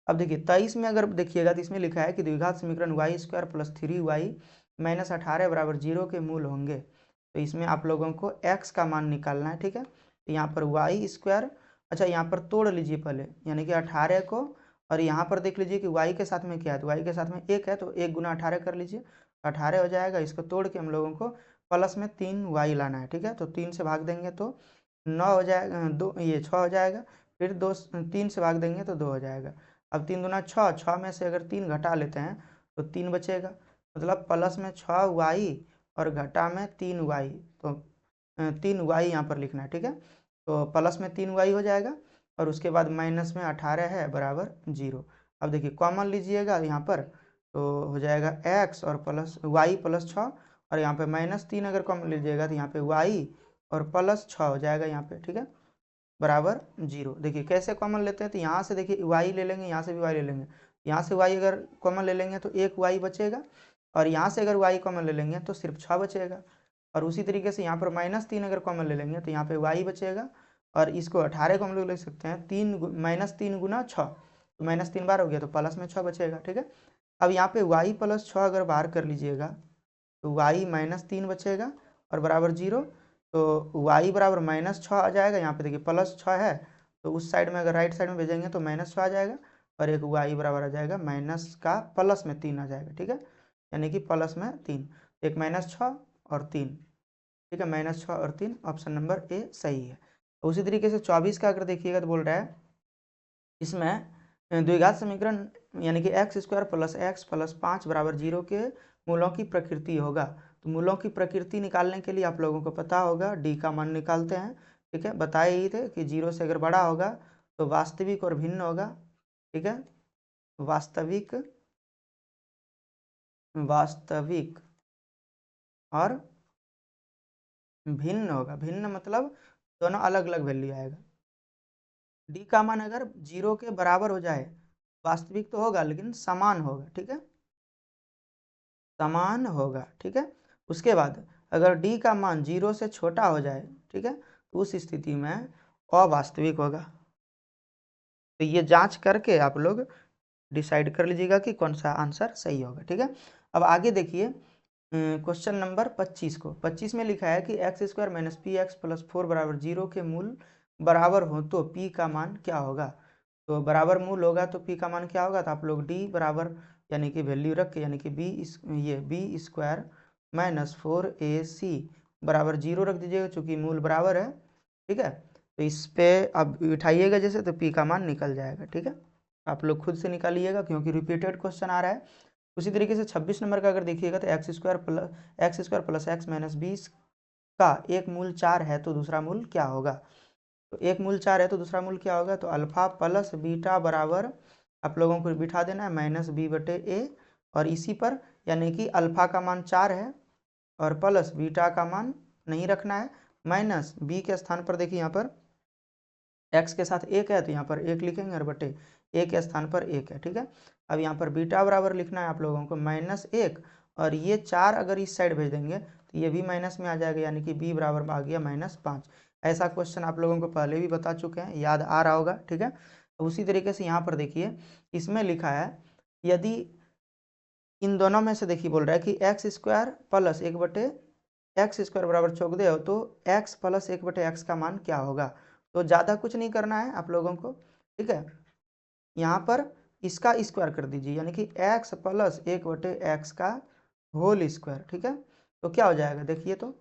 अब देखिए 23 में अगर देखिएगा तो इसमें लिखा है कि द्विघात समीकरण y² + 3y - 18 बराबर 0 के मूल होंगे, तो इसमें आप लोगों को x का मान निकालना है। ठीक है, तो यहाँ पर y², अच्छा यहाँ पर तोड़ लीजिए पहले, यानी कि 18 को, और यहाँ पर देख लीजिए कि y के साथ में क्या है, तो y के साथ में 1 है, तो 1 × 18 कर लीजिए, 18 हो जाएगा। इसको तोड़ के हम लोगों को प्लस में 3y लाना है। ठीक है, तो 3 से भाग देंगे तो 9 हो जाएगा, 2 ये 6 हो जाएगा, फिर 3 से भाग देंगे तो 2 हो जाएगा। अब 3 दूना 6, 6 में से अगर 3 घटा लेते हैं तो 3 बचेगा, मतलब प्लस में 6y और घटा में 3y, तो 3y यहाँ पर लिखना है। ठीक है, तो प्लस में 3y हो जाएगा, और उसके बाद माइनस में 18 है बराबर 0। अब देखिए कॉमन लीजिएगा यहाँ पर, तो हो जाएगा x और प्लस y प्लस 6, और यहाँ पे -3 अगर कॉमन लीजिएगा तो यहाँ पे y और प्लस 6 हो जाएगा यहाँ पे, ठीक है, बराबर 0। देखिए कैसे कॉमन लेते हैं, तो यहाँ से देखिए y ले लेंगे, यहाँ से भी y ले लेंगे, यहाँ से y अगर कॉमन ले लेंगे तो एक y बचेगा, और यहाँ से अगर y कॉमन ले लेंगे तो सिर्फ 6 बचेगा। और उसी तरीके से यहाँ पर -3 अगर कॉमन ले लेंगे तो यहाँ पे y बचेगा, और इसको 18 को हम लोग ले सकते हैं, -3 गुना 6, तो -3 बार हो गया तो प्लस में 6 बचेगा, ठीक है। अब यहाँ पे y प्लस 6 अगर बाहर कर लीजिएगा तो y -3 बचेगा और बराबर 0, तो y बराबर -6 आ जाएगा। यहाँ पे देखिए प्लस 6 है, तो उस साइड में अगर राइट साइड में भेजेंगे तो -6 आ जाएगा, और एक y बराबर आ जाएगा माइनस का प्लस में 3 आ जाएगा, ठीक है, यानी कि प्लस में 3, एक -6 और 3, ठीक है, -6 और 3, ऑप्शन नंबर ए सही है। उसी तरीके से 24 का अगर देखिएगा तो बोल रहा है इसमें द्विघात समीकरण यानी कि x² प्लस x प्लस 5 बराबर 0 के मूलों की प्रकृति होगा। तो मूलों की प्रकृति निकालने के लिए आप लोगों को पता होगा डी का मान निकालते हैं, ठीक है, बताए ही थे कि 0 से अगर बड़ा होगा तो वास्तविक और भिन्न होगा, ठीक है, वास्तविक और भिन्न होगा, भिन्न मतलब दोनों अलग अलग वैल्यू आएगा। डी का मान अगर 0 के बराबर हो जाए, वास्तविक तो होगा लेकिन समान होगा, ठीक है, समान होगा, ठीक है। उसके बाद अगर डी का मान 0 से छोटा हो जाए, ठीक है, तो उस स्थिति में अवास्तविक होगा। तो ये जांच करके आप लोग डिसाइड कर लीजिएगा कि कौन सा आंसर सही होगा, ठीक है। अब आगे देखिए क्वेश्चन नंबर 25 को, 25 में लिखा है कि x² - px प्लस 4 बराबर 0 के मूल बराबर हो तो p का मान क्या होगा। तो बराबर मूल होगा तो p का मान क्या होगा, तो आप लोग d बराबर यानी कि वैल्यू रख के, यानी कि b² - 4ac बराबर 0 रख दीजिएगा, चूंकि मूल बराबर है, ठीक है। तो इस पे अब उठाइएगा जैसे तो p का मान निकल जाएगा, ठीक है, आप लोग खुद से निकालिएगा क्योंकि रिपीटेड क्वेश्चन आ रहा है। उसी तरीके से 26 नंबर का अगर देखिएगा तो x² प्लस x माइनस 20 का एक मूल 4 है तो दूसरा मूल क्या होगा। तो एक मूल 4 है तो दूसरा मूल क्या होगा, तो अल्फा प्लस बीटा बराबर आप लोगों को बिठा देना है -b/a, और इसी पर यानी कि अल्फा का मान 4 है और प्लस बीटा का मान नहीं रखना है, माइनस b के स्थान पर देखिए यहाँ पर x के साथ 1 है तो यहाँ पर 1 लिखेंगे और बटे a के स्थान पर 1 है, ठीक है। अब यहाँ पर बीटा बराबर लिखना है आप लोगों को -1, और ये 4 अगर इस साइड भेज देंगे तो ये भी माइनस में आ जाएगा, यानी कि b बराबर आ गया -5। ऐसा क्वेश्चन आप लोगों को पहले भी बता चुके हैं, याद आ रहा होगा, ठीक है। उसी तरीके से यहाँ पर देखिए इसमें लिखा है यदि इन दोनों में से देखिए बोल रहा है कि x² प्लस 1/x² बराबर चौक दे हो तो x प्लस 1/x का मान क्या होगा। तो ज़्यादा कुछ नहीं करना है आप लोगों को, ठीक है, यहाँ पर इसका स्क्वायर कर दीजिए, यानी कि x प्लस 1/x का होल स्क्वायर, ठीक है। तो क्या हो जाएगा देखिए, तो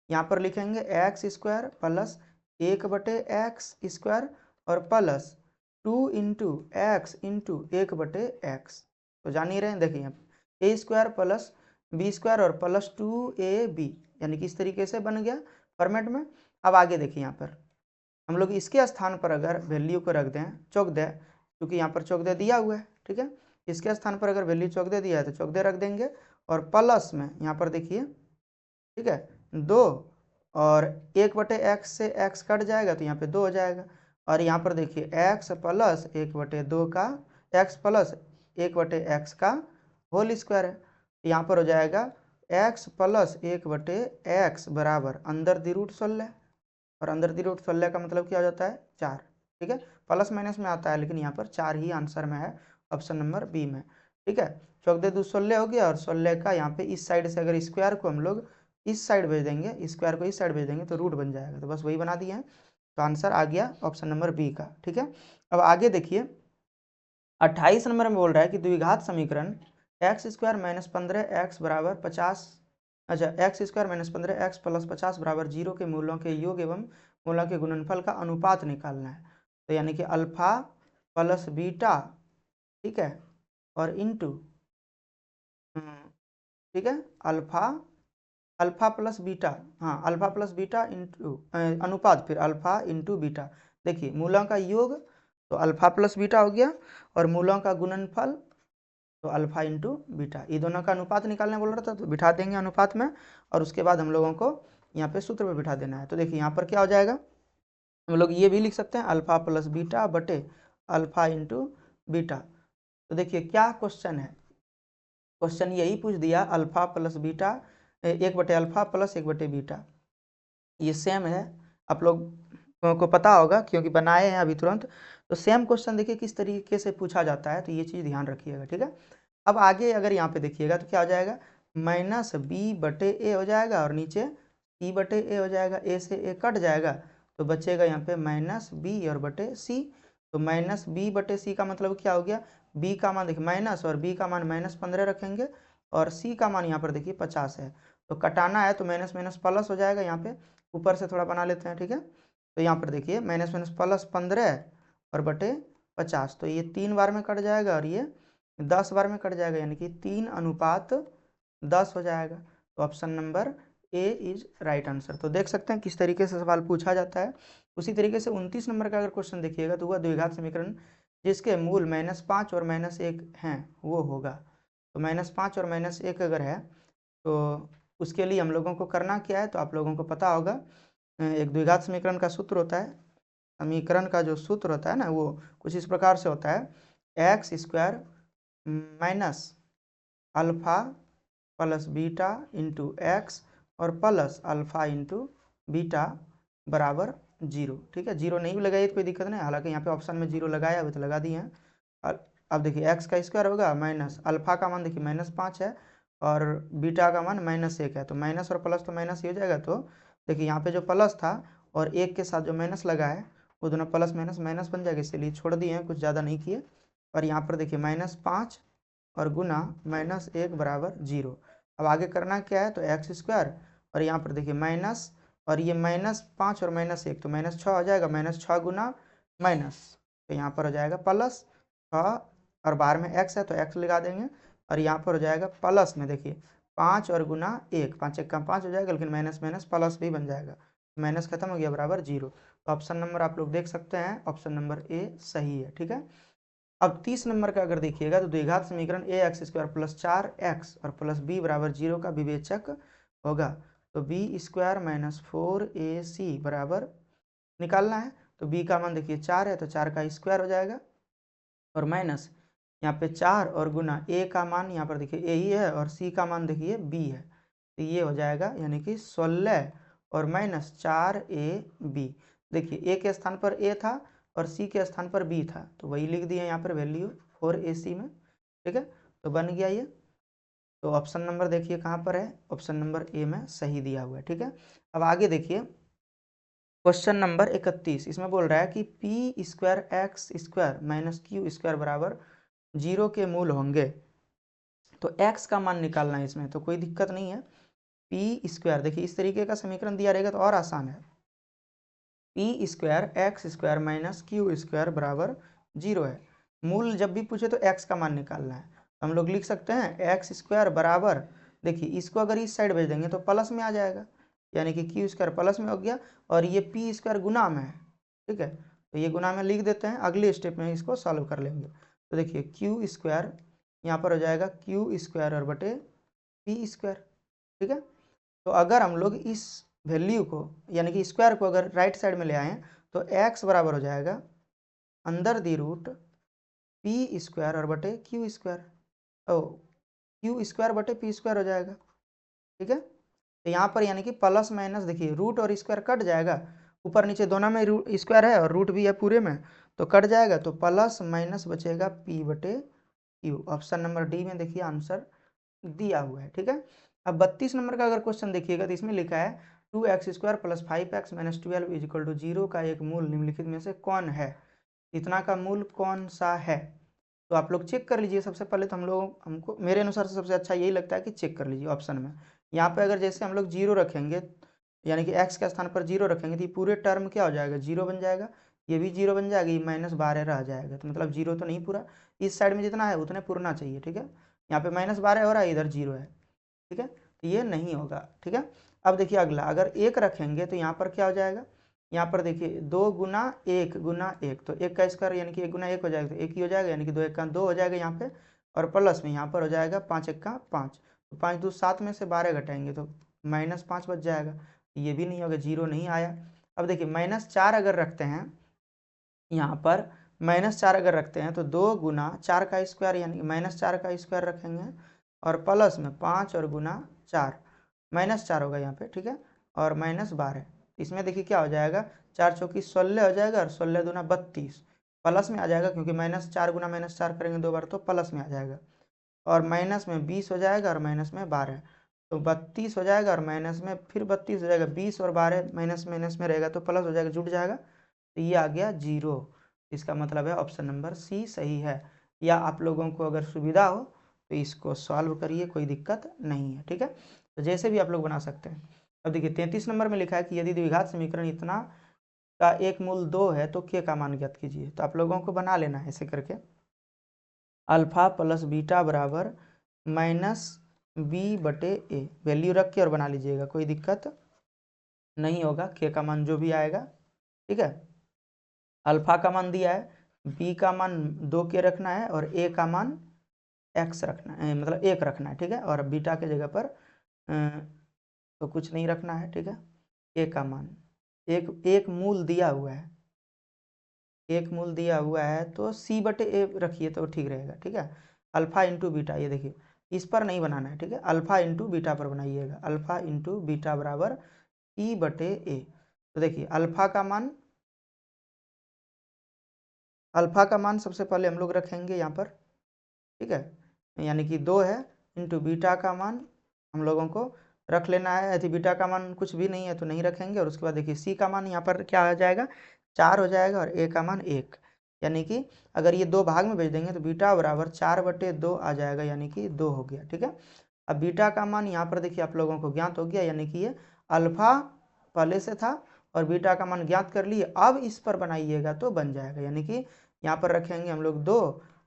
यहाँ पर लिखेंगे x² प्लस 1/x² और plus 2 into x into 1/x। तो जान ही रहे हैं, देखिए a² प्लस b² और प्लस 2ab, यानी कि इस तरीके से बन गया फॉर्मेट में। अब आगे देखिए यहाँ पर हम लोग इसके स्थान पर अगर वैल्यू को रख दें चौक दे, क्योंकि यहाँ पर चौक दे दिया हुआ है, ठीक है, इसके स्थान पर अगर वैल्यू चौक दे दिया है तो चौक दे रख देंगे, और प्लस में यहाँ पर देखिए, ठीक है, 2 और 1/x से x कट जाएगा तो यहाँ पे 2 हो जाएगा, और यहाँ पर देखिए x प्लस 1/2 का x प्लस 1/x का होल स्क्वायर है, यहाँ पर हो जाएगा x प्लस 1/x बराबर अंदर दी रूट 16, और अंदर दी रूट 16 का मतलब क्या हो जाता है 4, ठीक है, प्लस माइनस में आता है लेकिन यहाँ पर 4 ही आंसर में है, ऑप्शन नंबर बी में, ठीक है। चौक दे 2 16 हो गया, और 16 का यहाँ पे इस साइड से अगर स्क्वायर को हम लोग इस साइड भेज देंगे, स्क्वायर को इस साइड भेज देंगे तो रूट बन जाएगा, तो बस वही बना दिए हैं, तो आंसर आ गया ऑप्शन नंबर बी का, ठीक है। अब आगे देखिए 28 नंबर में बोल रहा है कि द्विघात समीकरण x² - 15x बराबर 50, अच्छा x² - 15x प्लस 50 बराबर 0 के मूलों के योग एवं मूलों के गुणनफल का अनुपात निकालना है। तो यानी कि अल्फा प्लस बीटा, ठीक है, और इंटू, ठीक है, अल्फा प्लस बीटा, हाँ अल्फा प्लस बीटा इंटू अनुपात, फिर अल्फा इंटू बीटा। देखिए मूलों का योग तो अल्फा प्लस बीटा हो गया, और मूलों का गुणनफल तो अल्फा इंटू बीटा, ये दोनों का अनुपात निकालने बोल रहा था, तो बिठा देंगे अनुपात में, और उसके बाद हम लोगों को यहाँ पे सूत्र में बिठा देना है। तो देखिए यहाँ पर क्या हो जाएगा, हम लोग ये भी लिख सकते हैं अल्फा प्लस बीटा बटे अल्फा इंटू बीटा। तो देखिए क्या क्वेश्चन है, क्वेश्चन यही पूछ दिया अल्फा प्लस बीटा, 1/अल्फा प्लस 1/बीटा, ये सेम है, आप लोग को पता होगा क्योंकि बनाए हैं अभी तुरंत। तो सेम क्वेश्चन देखिए किस तरीके से पूछा जाता है, तो ये चीज़ ध्यान रखिएगा, ठीक है। अब आगे अगर यहाँ पे देखिएगा तो क्या हो जाएगा, माइनस बी बटे ए हो जाएगा, और नीचे सी बटे ए हो जाएगा, ए से ए कट जाएगा, तो बचेगा यहाँ पे माइनस बी और बटे सी। तो माइनस बी बटे सी का मतलब क्या हो गया, बी का मान देखिए माइनस, और बी का मान -15 रखेंगे, और सी का मान यहाँ पर देखिए 50 है। तो कटाना है तो माइनस माइनस प्लस हो जाएगा, यहाँ पे ऊपर से थोड़ा बना लेते हैं, ठीक है। तो यहाँ पर देखिए माइनस माइनस प्लस 15 और बटे 50, तो ये 3 बार में कट जाएगा और ये 10 बार में कट जाएगा, यानी कि 3:10 हो जाएगा। तो option number A is right answer. तो देख सकते हैं किस तरीके से सवाल पूछा जाता है। उसी तरीके से 29 नंबर का अगर क्वेश्चन देखिएगा तो वह द्विघात समीकरण जिसके मूल -5 और -1 हैं वो होगा। तो -5 और -1 अगर है तो उसके लिए हम लोगों को करना क्या है, तो आप लोगों को पता होगा, एक द्विघात समीकरण का सूत्र होता है, समीकरण का जो सूत्र होता है ना वो कुछ इस प्रकार से होता है, x² minus alpha plus beta into x और प्लस अल्फा इंटू बीटा बराबर 0, ठीक है। 0 नहीं भी लगाइए तो कोई दिक्कत नहीं, हालांकि यहाँ पे ऑप्शन में 0 लगाया हुआ तो लगा दिए हैं। अब देखिए x का स्क्वायर होगा माइनस अल्फा का मान देखिए -5 है और बीटा का मान -1 है, तो माइनस और प्लस तो माइनस ही हो जाएगा। तो देखिए यहाँ पे जो प्लस था और 1 के साथ जो माइनस लगा है वो दोनों प्लस माइनस माइनस बन जाएगा, इसलिए छोड़ दिए हैं, कुछ ज़्यादा नहीं किए। और यहाँ पर देखिए -5 और गुना -1 बराबर 0। अब आगे करना क्या है, तो x² और यहाँ पर देखिए माइनस, और ये -5 और -1 तो -6 हो जाएगा, -6 गुना माइनस, तो यहाँ पर हो जाएगा +6, और बाहर में x है तो x लगा देंगे, और यहाँ पर हो जाएगा प्लस में देखिए 5 और गुना 1, 5 1 का 5 हो जाएगा, लेकिन माइनस माइनस प्लस भी बन जाएगा, माइनस खत्म हो गया बराबर 0। तो ऑप्शन नंबर आप लोग देख सकते हैं, ऑप्शन नंबर ए सही है, ठीक है। अब 30 नंबर का अगर देखिएगा तो द्विघात समीकरण ax² + 4x और प्लस b बराबर 0 का विवेचक होगा। तो b² - 4ac बराबर निकालना है, तो b का मान देखिए 4 है तो 4 का स्क्वायर हो जाएगा, और माइनस यहाँ पे 4 और गुना a का मान यहाँ पर देखिए a ही है, और c का मान देखिए b है, तो ये हो जाएगा यानी कि 16 और -4ab। देखिए a के स्थान पर a था और c के स्थान पर b था, तो वही लिख दिए यहाँ पर वैल्यू 4ac में, ठीक है। तो बन गया ये। तो ऑप्शन नंबर देखिए कहाँ पर है, ऑप्शन नंबर ए में सही दिया हुआ है, ठीक है। अब आगे देखिए क्वेश्चन नंबर 31, इसमें बोल रहा है कि p² x² - q² बराबर 0 के मूल होंगे। तो x का मान निकालना है इसमें, तो कोई दिक्कत नहीं है। p² देखिए इस तरीके का समीकरण दिया रहेगा तो और आसान है, p² x² - q² बराबर 0 है। मूल जब भी पूछे तो x का मान निकालना है, हम लोग लिख सकते हैं x² बराबर, देखिए इसको अगर इस साइड भेज देंगे तो प्लस में आ जाएगा, यानी कि q² प्लस में हो गया, और ये p² गुना में है, ठीक है। तो ये गुना में लिख देते हैं, अगले स्टेप में इसको सॉल्व कर लेंगे। तो देखिए q² यहाँ पर हो जाएगा q² और बटे p², ठीक है। तो अगर हम लोग इस वैल्यू को यानी कि स्क्वायर को अगर राइट साइड में ले आए तो x बराबर हो जाएगा अंडर दी रूट p² और बटे q², ओ q² बटे p² हो जाएगा, ठीक है। तो यहाँ पर यानी कि प्लस माइनस देखिए रूट और स्क्वायर कट जाएगा, ऊपर नीचे दोनों में स्क्वायर है और रूट भी है पूरे में, तो कट जाएगा, तो प्लस माइनस बचेगा p बटे q। ऑप्शन नंबर डी में देखिए आंसर दिया हुआ है, ठीक है। अब 32 नंबर का अगर क्वेश्चन देखिएगा तो इसमें लिखा है 2x² + 5x - 12 = 0 का एक मूल निम्नलिखित में से कौन है, इतना का मूल कौन सा है। तो आप लोग चेक कर लीजिए, सबसे पहले तो हमको मेरे अनुसार से सबसे अच्छा यही लगता है कि चेक कर लीजिए ऑप्शन में। यहाँ पे अगर जैसे हम लोग 0 रखेंगे, यानी कि x के स्थान पर 0 रखेंगे तो ये पूरे टर्म क्या हो जाएगा, 0 बन जाएगा, ये भी 0 बन जाएगा, ये -12 रह जाएगा, तो मतलब 0 तो नहीं पूरा, इस साइड में जितना है उतने पूरना चाहिए, ठीक है। यहाँ पे -12 हो रहा है, इधर 0 है, ठीक है, तो ये नहीं होगा, ठीक है। अब देखिए अगला, अगर 1 रखेंगे तो यहाँ पर क्या हो जाएगा, यहाँ पर देखिए 2 गुना 1 गुना 1, तो 1 का स्क्वायर यानी कि 1 गुना 1 हो जाएगा, तो 1 ही हो जाएगा, यानी कि 2 1 का 2 हो जाएगा यहाँ पे, और प्लस में यहाँ पर हो जाएगा 5 1 5, तो 5 2 7 में से 12 घटाएंगे तो -5 बच जाएगा, ये भी नहीं होगा, 0 नहीं आया। अब देखिए -4 अगर रखते हैं यहाँ पर, -4 अगर रखते हैं तो 2 गुना 4 का स्क्वायर यानी -4 का स्क्वायर रखेंगे और प्लस में 5 और गुना 4, -4 होगा यहाँ पे, ठीक है, और -12। इसमें देखिए क्या हो जाएगा, 4 चौकी 16 हो जाएगा और 16 दूना 32, प्लस में आ जाएगा क्योंकि -4 गुना -4 करेंगे 2 बार तो प्लस में आ जाएगा, और माइनस में 20 हो जाएगा और माइनस में 12, तो 32 हो जाएगा और माइनस में फिर 32 हो जाएगा, 20 और 12 माइनस माइनस में रहेगा तो प्लस हो जाएगा, जुड़ जाएगा, तो ये आ गया 0। इसका मतलब है ऑप्शन नंबर सी सही है। या आप लोगों को अगर सुविधा हो तो इसको सॉल्व करिए, कोई दिक्कत नहीं है, ठीक है, तो जैसे भी आप लोग बना सकते हैं। अब देखिए 33 नंबर में लिखा है कि यदि द्विघात समीकरण इतना का एक मूल 2 है तो k का मान ज्ञात कीजिए। तो आप लोगों को बना लेना है ऐसे करके, अल्फा प्लस बीटा बराबर -b/a, वैल्यू रख के और बना लीजिएगा, कोई दिक्कत नहीं होगा, k का मान जो भी आएगा, ठीक है। अल्फा का मान दिया है, b का मान 2 के रखना है और a का मान x रखना है, मतलब 1 रखना है, ठीक है, और बीटा के जगह पर तो कुछ नहीं रखना है, ठीक है। a का मान एक मूल दिया हुआ है, एक मूल दिया हुआ है तो c/a रखिए तो ठीक रहेगा, ठीक है। अल्फा इंटू बीटा, ये देखिए इस पर नहीं बनाना है, ठीक है, अल्फा इंटू बीटा पर बनाइएगा, अल्फा इंटू बीटा बराबर c/a। तो देखिए अल्फा का मान सबसे पहले हम लोग रखेंगे यहाँ पर, ठीक है, यानी कि 2 है, इंटू बीटा का मान हम लोगों को रख लेना है, यदि बीटा का मान कुछ भी नहीं है तो नहीं रखेंगे, और उसके बाद देखिए सी का मान यहाँ पर क्या आ जाएगा, 4 हो जाएगा, और ए का मान 1, यानी कि अगर ये 2 भाग में भेज देंगे तो बीटा बराबर 4/2 आ जाएगा, यानी कि 2 हो गया, ठीक है। अब बीटा का मान यहाँ पर देखिए आप लोगों को ज्ञात हो गया, यानी कि ये अल्फा पहले से था और बीटा का मान ज्ञात कर लिए, अब इस पर बनाइएगा तो बन जाएगा, यानी कि यहाँ पर रखेंगे हम लोग 2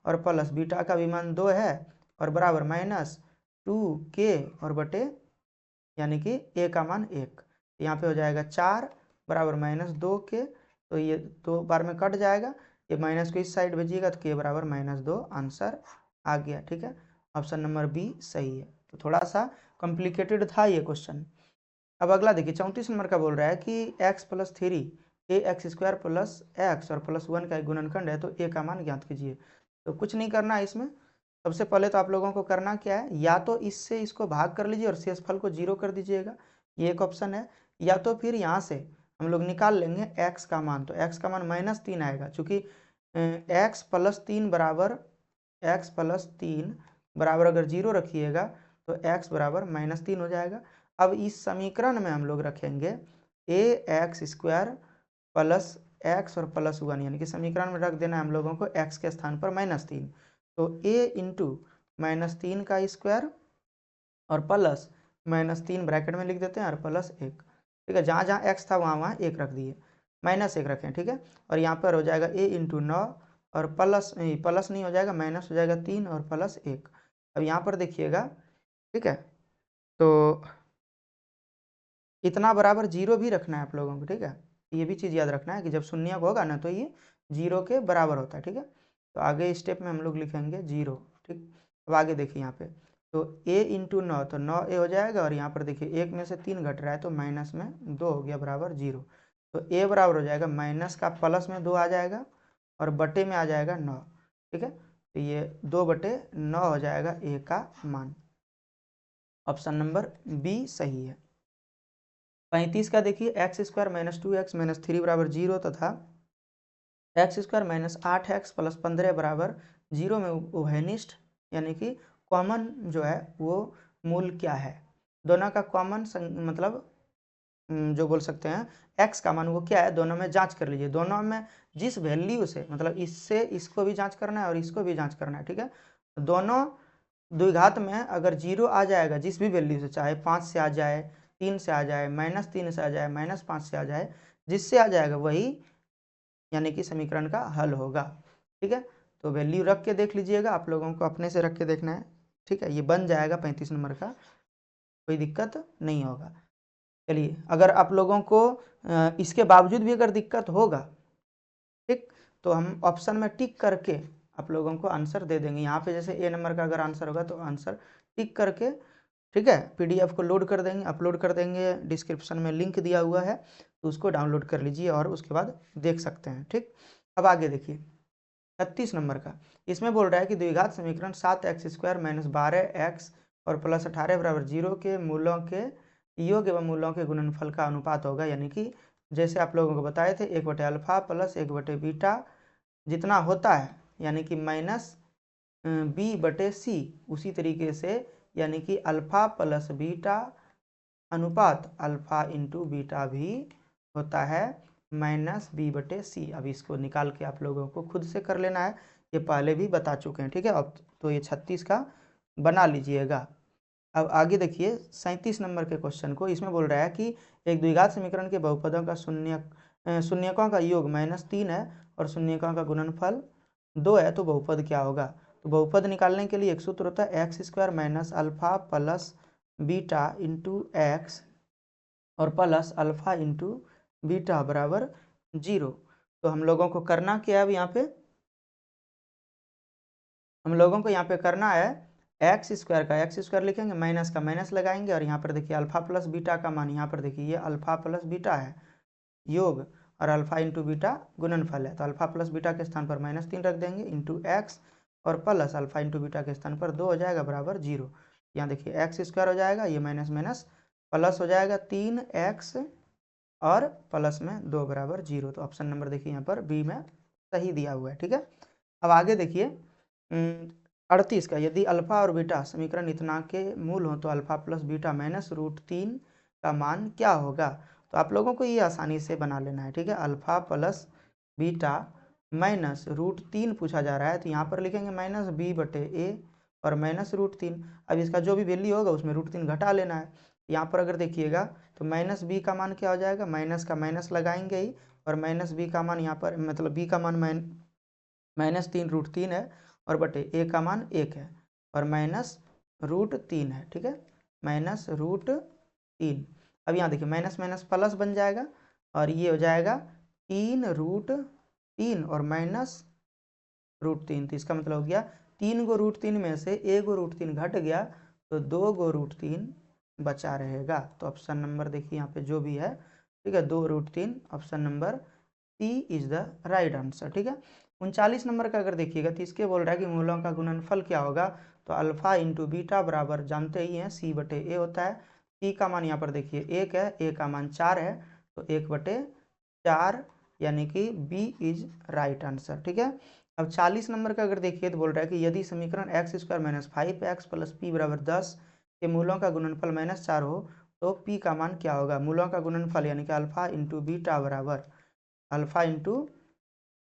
और प्लस बीटा का भी मान 2 है और बराबर -2k और बटे यानी कि a का मान 1, यहाँ पे हो जाएगा 4 बराबर -2k, तो ये 2 बार में कट जाएगा, ये माइनस को इस साइड भेजिएगा तो k बराबर -2 आंसर आ गया, ठीक है, ऑप्शन नंबर बी सही है। तो थोड़ा सा कॉम्प्लिकेटेड था ये क्वेश्चन। अब अगला देखिए 34 नंबर का बोल रहा है कि x + 3 ax² + x और +1 का एक गुणनखंड है तो a का मान ज्ञात कीजिए। तो कुछ नहीं करना है इसमें, सबसे पहले तो आप लोगों को करना क्या है, या तो इससे इसको भाग कर लीजिए और शेषफल को 0 कर दीजिएगा, ये एक ऑप्शन है, या तो फिर यहाँ से हम लोग निकाल लेंगे x का मान, तो x का मान -3 आएगा, चूँकि x + 3 बराबर अगर 0 रखिएगा तो x बराबर -3 हो जाएगा। अब इस समीकरण में हम लोग रखेंगे ax² + x और +1, यानी कि समीकरण में रख देना है हम लोगों को x के स्थान पर -3, तो a इंटू -3 का स्क्वायर और प्लस -3 ब्रैकेट में लिख देते हैं और +1, ठीक है, जहाँ जहाँ x था वहाँ वहाँ 1 रख दिए, -1 रखें, ठीक है, और यहाँ पर हो जाएगा a इंटू 9 और प्लस नहीं हो जाएगा, माइनस हो जाएगा 3 और +1। अब यहाँ पर देखिएगा, ठीक है, तो इतना बराबर 0 भी रखना है आप लोगों को, ठीक है, ये भी चीज़ याद रखना है कि जब शून्य होगा ना तो ये 0 के बराबर होता है, ठीक है। तो आगे स्टेप में हम लोग लिखेंगे 0, ठीक। अब आगे देखिए यहाँ पे, तो a इंटू 9, तो 9a हो जाएगा, और यहाँ पर देखिए 1 में से 3 घट रहा है तो माइनस में 2 हो गया बराबर 0, तो a बराबर हो जाएगा माइनस का प्लस में 2 आ जाएगा और बटे में आ जाएगा 9, ठीक है, तो ये 2/9 हो जाएगा a का मान, ऑप्शन नंबर बी सही है। 35 का देखिए x² - 2x - 3 बराबर 0 तथा x² - 8x + 15 बराबर 0 में उभयनिष्ठ यानी कि कॉमन जो है वो मूल क्या है, दोनों का कॉमन मतलब जो बोल सकते हैं x का मान वो क्या है, दोनों में जांच कर लीजिए, दोनों में जिस वैल्यू से मतलब इससे इसको भी जांच करना है और इसको भी जांच करना है, ठीक है, दोनों द्विघात में अगर 0 आ जाएगा जिस भी वैल्यू से, चाहे 5 से आ जाए, 3 से आ जाए, -3 से आ जाए, -5 से आ जाए, जिससे आ जाएगा वही यानी कि समीकरण का हल होगा, ठीक है। तो वैल्यू रख के देख लीजिएगा, आप लोगों को अपने से रख के देखना है, ठीक है, ये बन जाएगा 35 नंबर का, कोई दिक्कत नहीं होगा। चलिए अगर आप लोगों को इसके बावजूद भी अगर दिक्कत होगा, ठीक, तो हम ऑप्शन में टिक करके आप लोगों को आंसर दे देंगे। यहाँ पे जैसे ए नंबर का अगर आंसर होगा तो आंसर टिक करके, ठीक है, पीडीएफ को लोड कर देंगे, अपलोड कर देंगे, डिस्क्रिप्शन में लिंक दिया हुआ है तो उसको डाउनलोड कर लीजिए और उसके बाद देख सकते हैं। ठीक, अब आगे देखिए 36 नंबर का, इसमें बोल रहा है कि द्विघात समीकरण 7x² - 12x और +18 = 0 के मूलों के योग एवं मूलों के गुणनफल का अनुपात होगा। यानी कि जैसे आप लोगों को बताए थे 1/α + 1/β जितना होता है, यानी कि -b/c, उसी तरीके से यानी कि अल्फा प्लस बीटा अनुपात अल्फा इंटू बीटा भी होता है -b/c। अब इसको निकाल के आप लोगों को खुद से कर लेना है, ये पहले भी बता चुके हैं। ठीक है, अब तो ये 36 का बना लीजिएगा। अब आगे देखिए 37 नंबर के क्वेश्चन को, इसमें बोल रहा है कि एक द्विघात समीकरण के बहुपदों का शून्यकों का योग -3 है और शून्यकों का गुणनफल 2 है, तो बहुपद क्या होगा। तो बहुपद निकालने के लिए एक सूत्र होता है x² - alpha plus beta into x और प्लस अल्फा इंटू बीटा बराबर 0। तो हम लोगों को करना क्या है, अब यहाँ पे हम लोगों को यहाँ पे करना है x² का x² लिखेंगे, माइनस का माइनस लगाएंगे और यहाँ पर देखिए अल्फा प्लस बीटा का मान, यहाँ पर देखिए ये अल्फा प्लस बीटा है योग और अल्फा इंटू बीटा गुणनफल है, तो अल्फा प्लस बीटा के स्थान पर -3 रख देंगे इंटू एक्स और प्लस अल्फा इंटू बीटा के स्थान पर 2 हो जाएगा बराबर 0। यहाँ देखिए x² हो जाएगा, ये माइनस माइनस प्लस हो जाएगा 3x और प्लस में 2 बराबर 0। तो ऑप्शन नंबर देखिए यहाँ पर बी में सही दिया हुआ है। ठीक है, अब आगे देखिए 38 का, यदि अल्फा और बीटा समीकरण इतना के मूल हो तो अल्फा प्लस बीटा -√3 का मान क्या होगा। तो आप लोगों को ये आसानी से बना लेना है। ठीक है, अल्फा प्लस बीटा -√3 पूछा जा रहा है, तो यहाँ पर लिखेंगे -b/a और -√3। अब इसका जो भी वैल्यू होगा उसमें √3 घटा लेना है। यहाँ पर अगर देखिएगा तो -b का मान क्या हो जाएगा, माइनस का माइनस लगाएंगे ही और -b का मान यहाँ पर मतलब b का मान -3√3 है और बटे a का मान 1 है और -√3 है। ठीक है, -√3। अब यहाँ देखिए माइनस माइनस प्लस बन जाएगा और ये हो जाएगा 3√3 और -√3। तो इसका मतलब हो गया 3 गो √3 में से 1 गो √3 घट गया तो 2 गो √3 बचा रहेगा। तो ऑप्शन नंबर देखिए यहाँ पे जो भी है, ठीक है, 2√3, option number C is the right answer. ठीक है, 39 नंबर का अगर देखिएगा तो इसके बोल रहा है कि मूलों का गुणनफल क्या होगा। तो अल्फा इंटू बीटा बराबर जानते ही हैं c/a होता है। c का मान यहाँ पर देखिए 1 है, a का मान 4 है, तो 1/4 यानी कि b इज राइट आंसर। ठीक है, अब 40 नंबर का अगर देखिए तो बोल रहा है कि यदि समीकरण x² - 5x + p = 10 के मूलों का गुणनफल -4 हो तो p का मान क्या होगा। मूलों का गुणनफल यानी कि अल्फा इंटू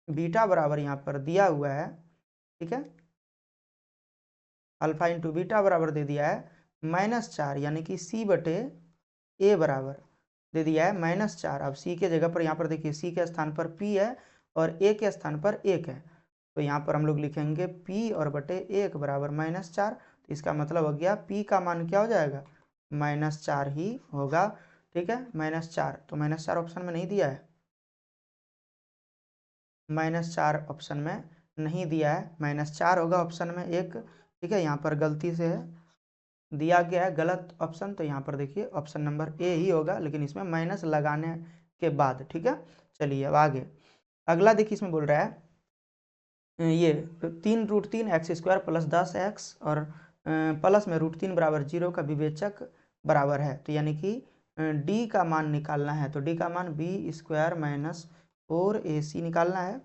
बीटा बराबर यहाँ पर दिया हुआ है। ठीक है, अल्फा इंटू बीटा बराबर दे दिया है -4 यानी कि c/a बराबर दे दिया है -4। अब c के जगह पर यहाँ पर देखिए c के स्थान पर p है और a के स्थान पर 1 है, तो यहाँ पर हम लोग लिखेंगे p और बटे 1 बराबर -4। तो इसका मतलब हो गया p का मान क्या हो जाएगा, -4 ही होगा। ठीक है, -4, तो -4 ऑप्शन में नहीं दिया है, -4 ऑप्शन में नहीं दिया है, -4 होगा ऑप्शन में एक। ठीक है, यहाँ पर गलती से दिया गया है गलत ऑप्शन, तो यहाँ पर देखिए ऑप्शन नंबर ए ही होगा, लेकिन इसमें माइनस लगाने के बाद। ठीक है, चलिए अब आगे अगला देखिए, इसमें बोल रहा है ये 3√3 x² + 10x और प्लस में √3 बराबर 0 का विवेचक बराबर है। तो यानी कि d का मान निकालना है, तो d का मान b² - 4ac निकालना है।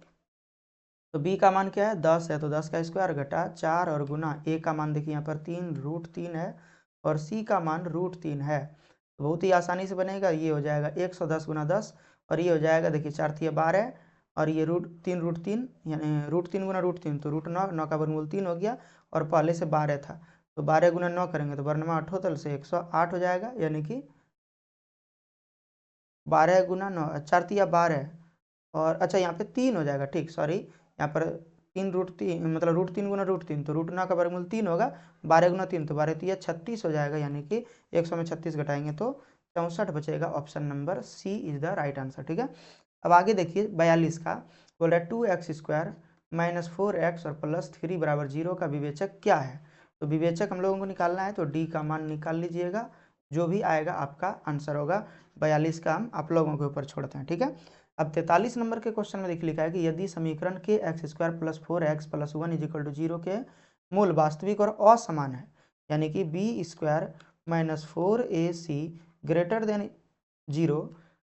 तो b का मान क्या है, 10 है, तो 10 का स्क्वायर घटा 4 और गुना a का मान देखिए यहाँ पर 3√3 है और c का मान √3 है। तो बहुत ही आसानी से बनेगा, ये हो जाएगा 110 गुना 10 और ये हो जाएगा देखिए 4 × 12 और ये √3 यानी √3 गुना √3 तो √9, 9 का वर्गमूल 3 हो गया और पहले से 12 था, तो 12 गुना 9 करेंगे तो 12 अठोतल से 108 हो जाएगा, यानी कि 12 गुना 9, 4 × 12 और अच्छा यहाँ पे 3 हो जाएगा। ठीक, सॉरी, यहाँ पर 3√3 मतलब √3 गुना √3 तो √9 का वर्गमूल 3 होगा, 12 गुना 3 तो 12 × 36 हो जाएगा, यानी कि 100 में 36 घटाएंगे तो 64 बचेगा। Option number C is the right answer. ठीक है, अब आगे देखिए 42 का बोल रहा है 2x² -4x और +3 बराबर 0 का विवेचक क्या है। तो विवेचक हम लोगों को निकालना है, तो डी का मान निकाल लीजिएगा, जो भी आएगा आपका आंसर होगा। 42 का हम आप लोगों के ऊपर छोड़ते हैं, ठीक है। अब 43 नंबर के क्वेश्चन में लिखा है कि यदि समीकरण के x² + 4x + 1 = 0 के मूल वास्तविक और असमान है, यानी कि b² - 4ac > 0,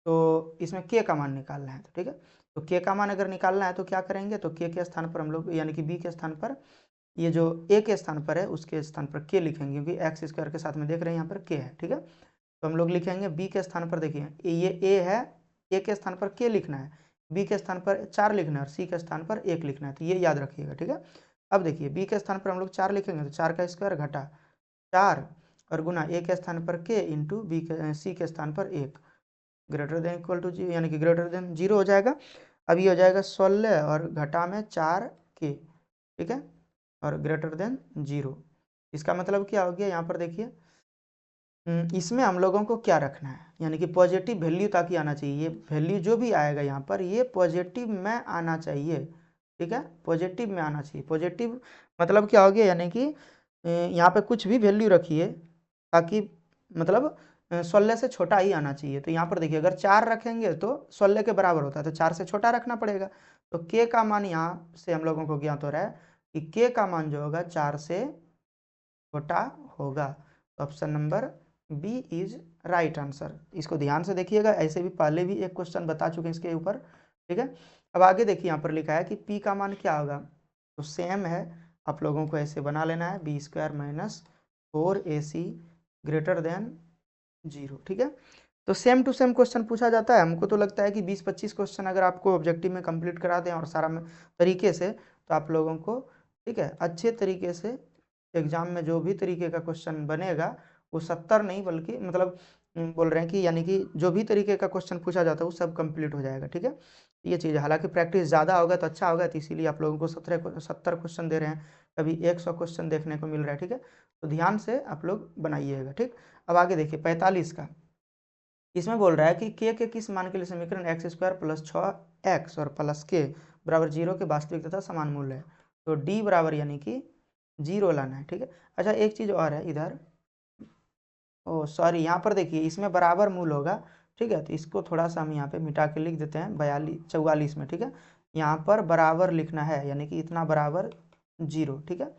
तो इसमें k का मान निकालना है, ठीक है। तो k का मान अगर निकालना है तो क्या करेंगे, तो k के स्थान पर हम लोग, यानी कि b के स्थान पर, ये जो a के स्थान पर है उसके स्थान पर k लिखेंगे, क्योंकि x² के साथ में देख रहे हैं यहाँ पर k है, ठीक है। तो हम लोग लिखेंगे b के स्थान पर, देखिए ये a है, a के स्थान पर k लिखना है, b के स्थान पर 4 लिखना है और c के स्थान पर 1 लिखना है, तो ये याद रखिएगा, ठीक है। अब देखिए b के स्थान पर हम लोग 4 लिखेंगे, तो 4 का स्क्वायर घटा 4 और गुना a के स्थान पर k इंटू c के स्थान पर 1 > 0, यानी कि > 0 हो जाएगा। अब ये हो जाएगा 16 और घटा में 4k, ठीक है, और > 0। इसका मतलब क्या हो गया, यहाँ पर देखिए इसमें हम लोगों को क्या रखना है, यानी कि पॉजिटिव वैल्यू ताकि आना चाहिए, ये वैल्यू जो भी आएगा यहाँ पर ये पॉजिटिव में आना चाहिए, ठीक है, पॉजिटिव में आना चाहिए। पॉजिटिव मतलब क्या हो गया, यानी कि यहाँ पे कुछ भी वैल्यू रखिए ताकि मतलब 16 से छोटा ही आना चाहिए। तो यहाँ पर देखिए अगर 4 रखेंगे तो 16 के बराबर होता है, तो 4 से छोटा रखना पड़ेगा। तो k का मान यहाँ से हम लोगों को ज्ञात हो रहा है कि k का मान जो होगा 4 से छोटा होगा। तो option number B is right answer. इसको ध्यान से देखिएगा, ऐसे भी पहले भी एक क्वेश्चन बता चुके हैं इसके ऊपर, ठीक है। अब आगे देखिए यहाँ पर लिखा है कि p का मान क्या होगा, तो सेम है, आप लोगों को ऐसे बना लेना है, b² - 4ac > 0, ठीक है। तो सेम टू सेम क्वेश्चन पूछा जाता है। हमको तो लगता है कि 20-25 क्वेश्चन अगर आपको ऑब्जेक्टिव में कंप्लीट करा दें और सारा तरीके से, तो आप लोगों को, ठीक है, अच्छे तरीके से एग्जाम में जो भी तरीके का क्वेश्चन बनेगा वो 70 नहीं बल्कि मतलब बोल रहे हैं कि यानी कि जो भी तरीके का क्वेश्चन पूछा जाता है वो सब कंप्लीट हो जाएगा, ठीक है। ये चीज़, हालांकि प्रैक्टिस ज़्यादा होगा तो अच्छा होगा, तो इसीलिए आप लोगों को 70 क्वेश्चन दे रहे हैं, कभी 100 क्वेश्चन देखने को मिल रहा है, ठीक है। तो ध्यान से आप लोग बनाइएगा, ठीक। अब आगे देखिए 45 का, इसमें बोल रहा है कि k के किस मान के लिए समीकरण x² + 6x और +k = 0 के वास्तविक तथा समान मूल्य है। तो d बराबर यानी कि 0 लाना है, ठीक है। अच्छा एक चीज़ और है इधर, ओ सॉरी, यहाँ पर देखिए इसमें बराबर मूल होगा, ठीक है। तो इसको थोड़ा सा हम यहाँ पे मिटा के लिख देते हैं 44 में, ठीक है। यहाँ पर बराबर लिखना है, यानी कि इतना बराबर 0, ठीक है।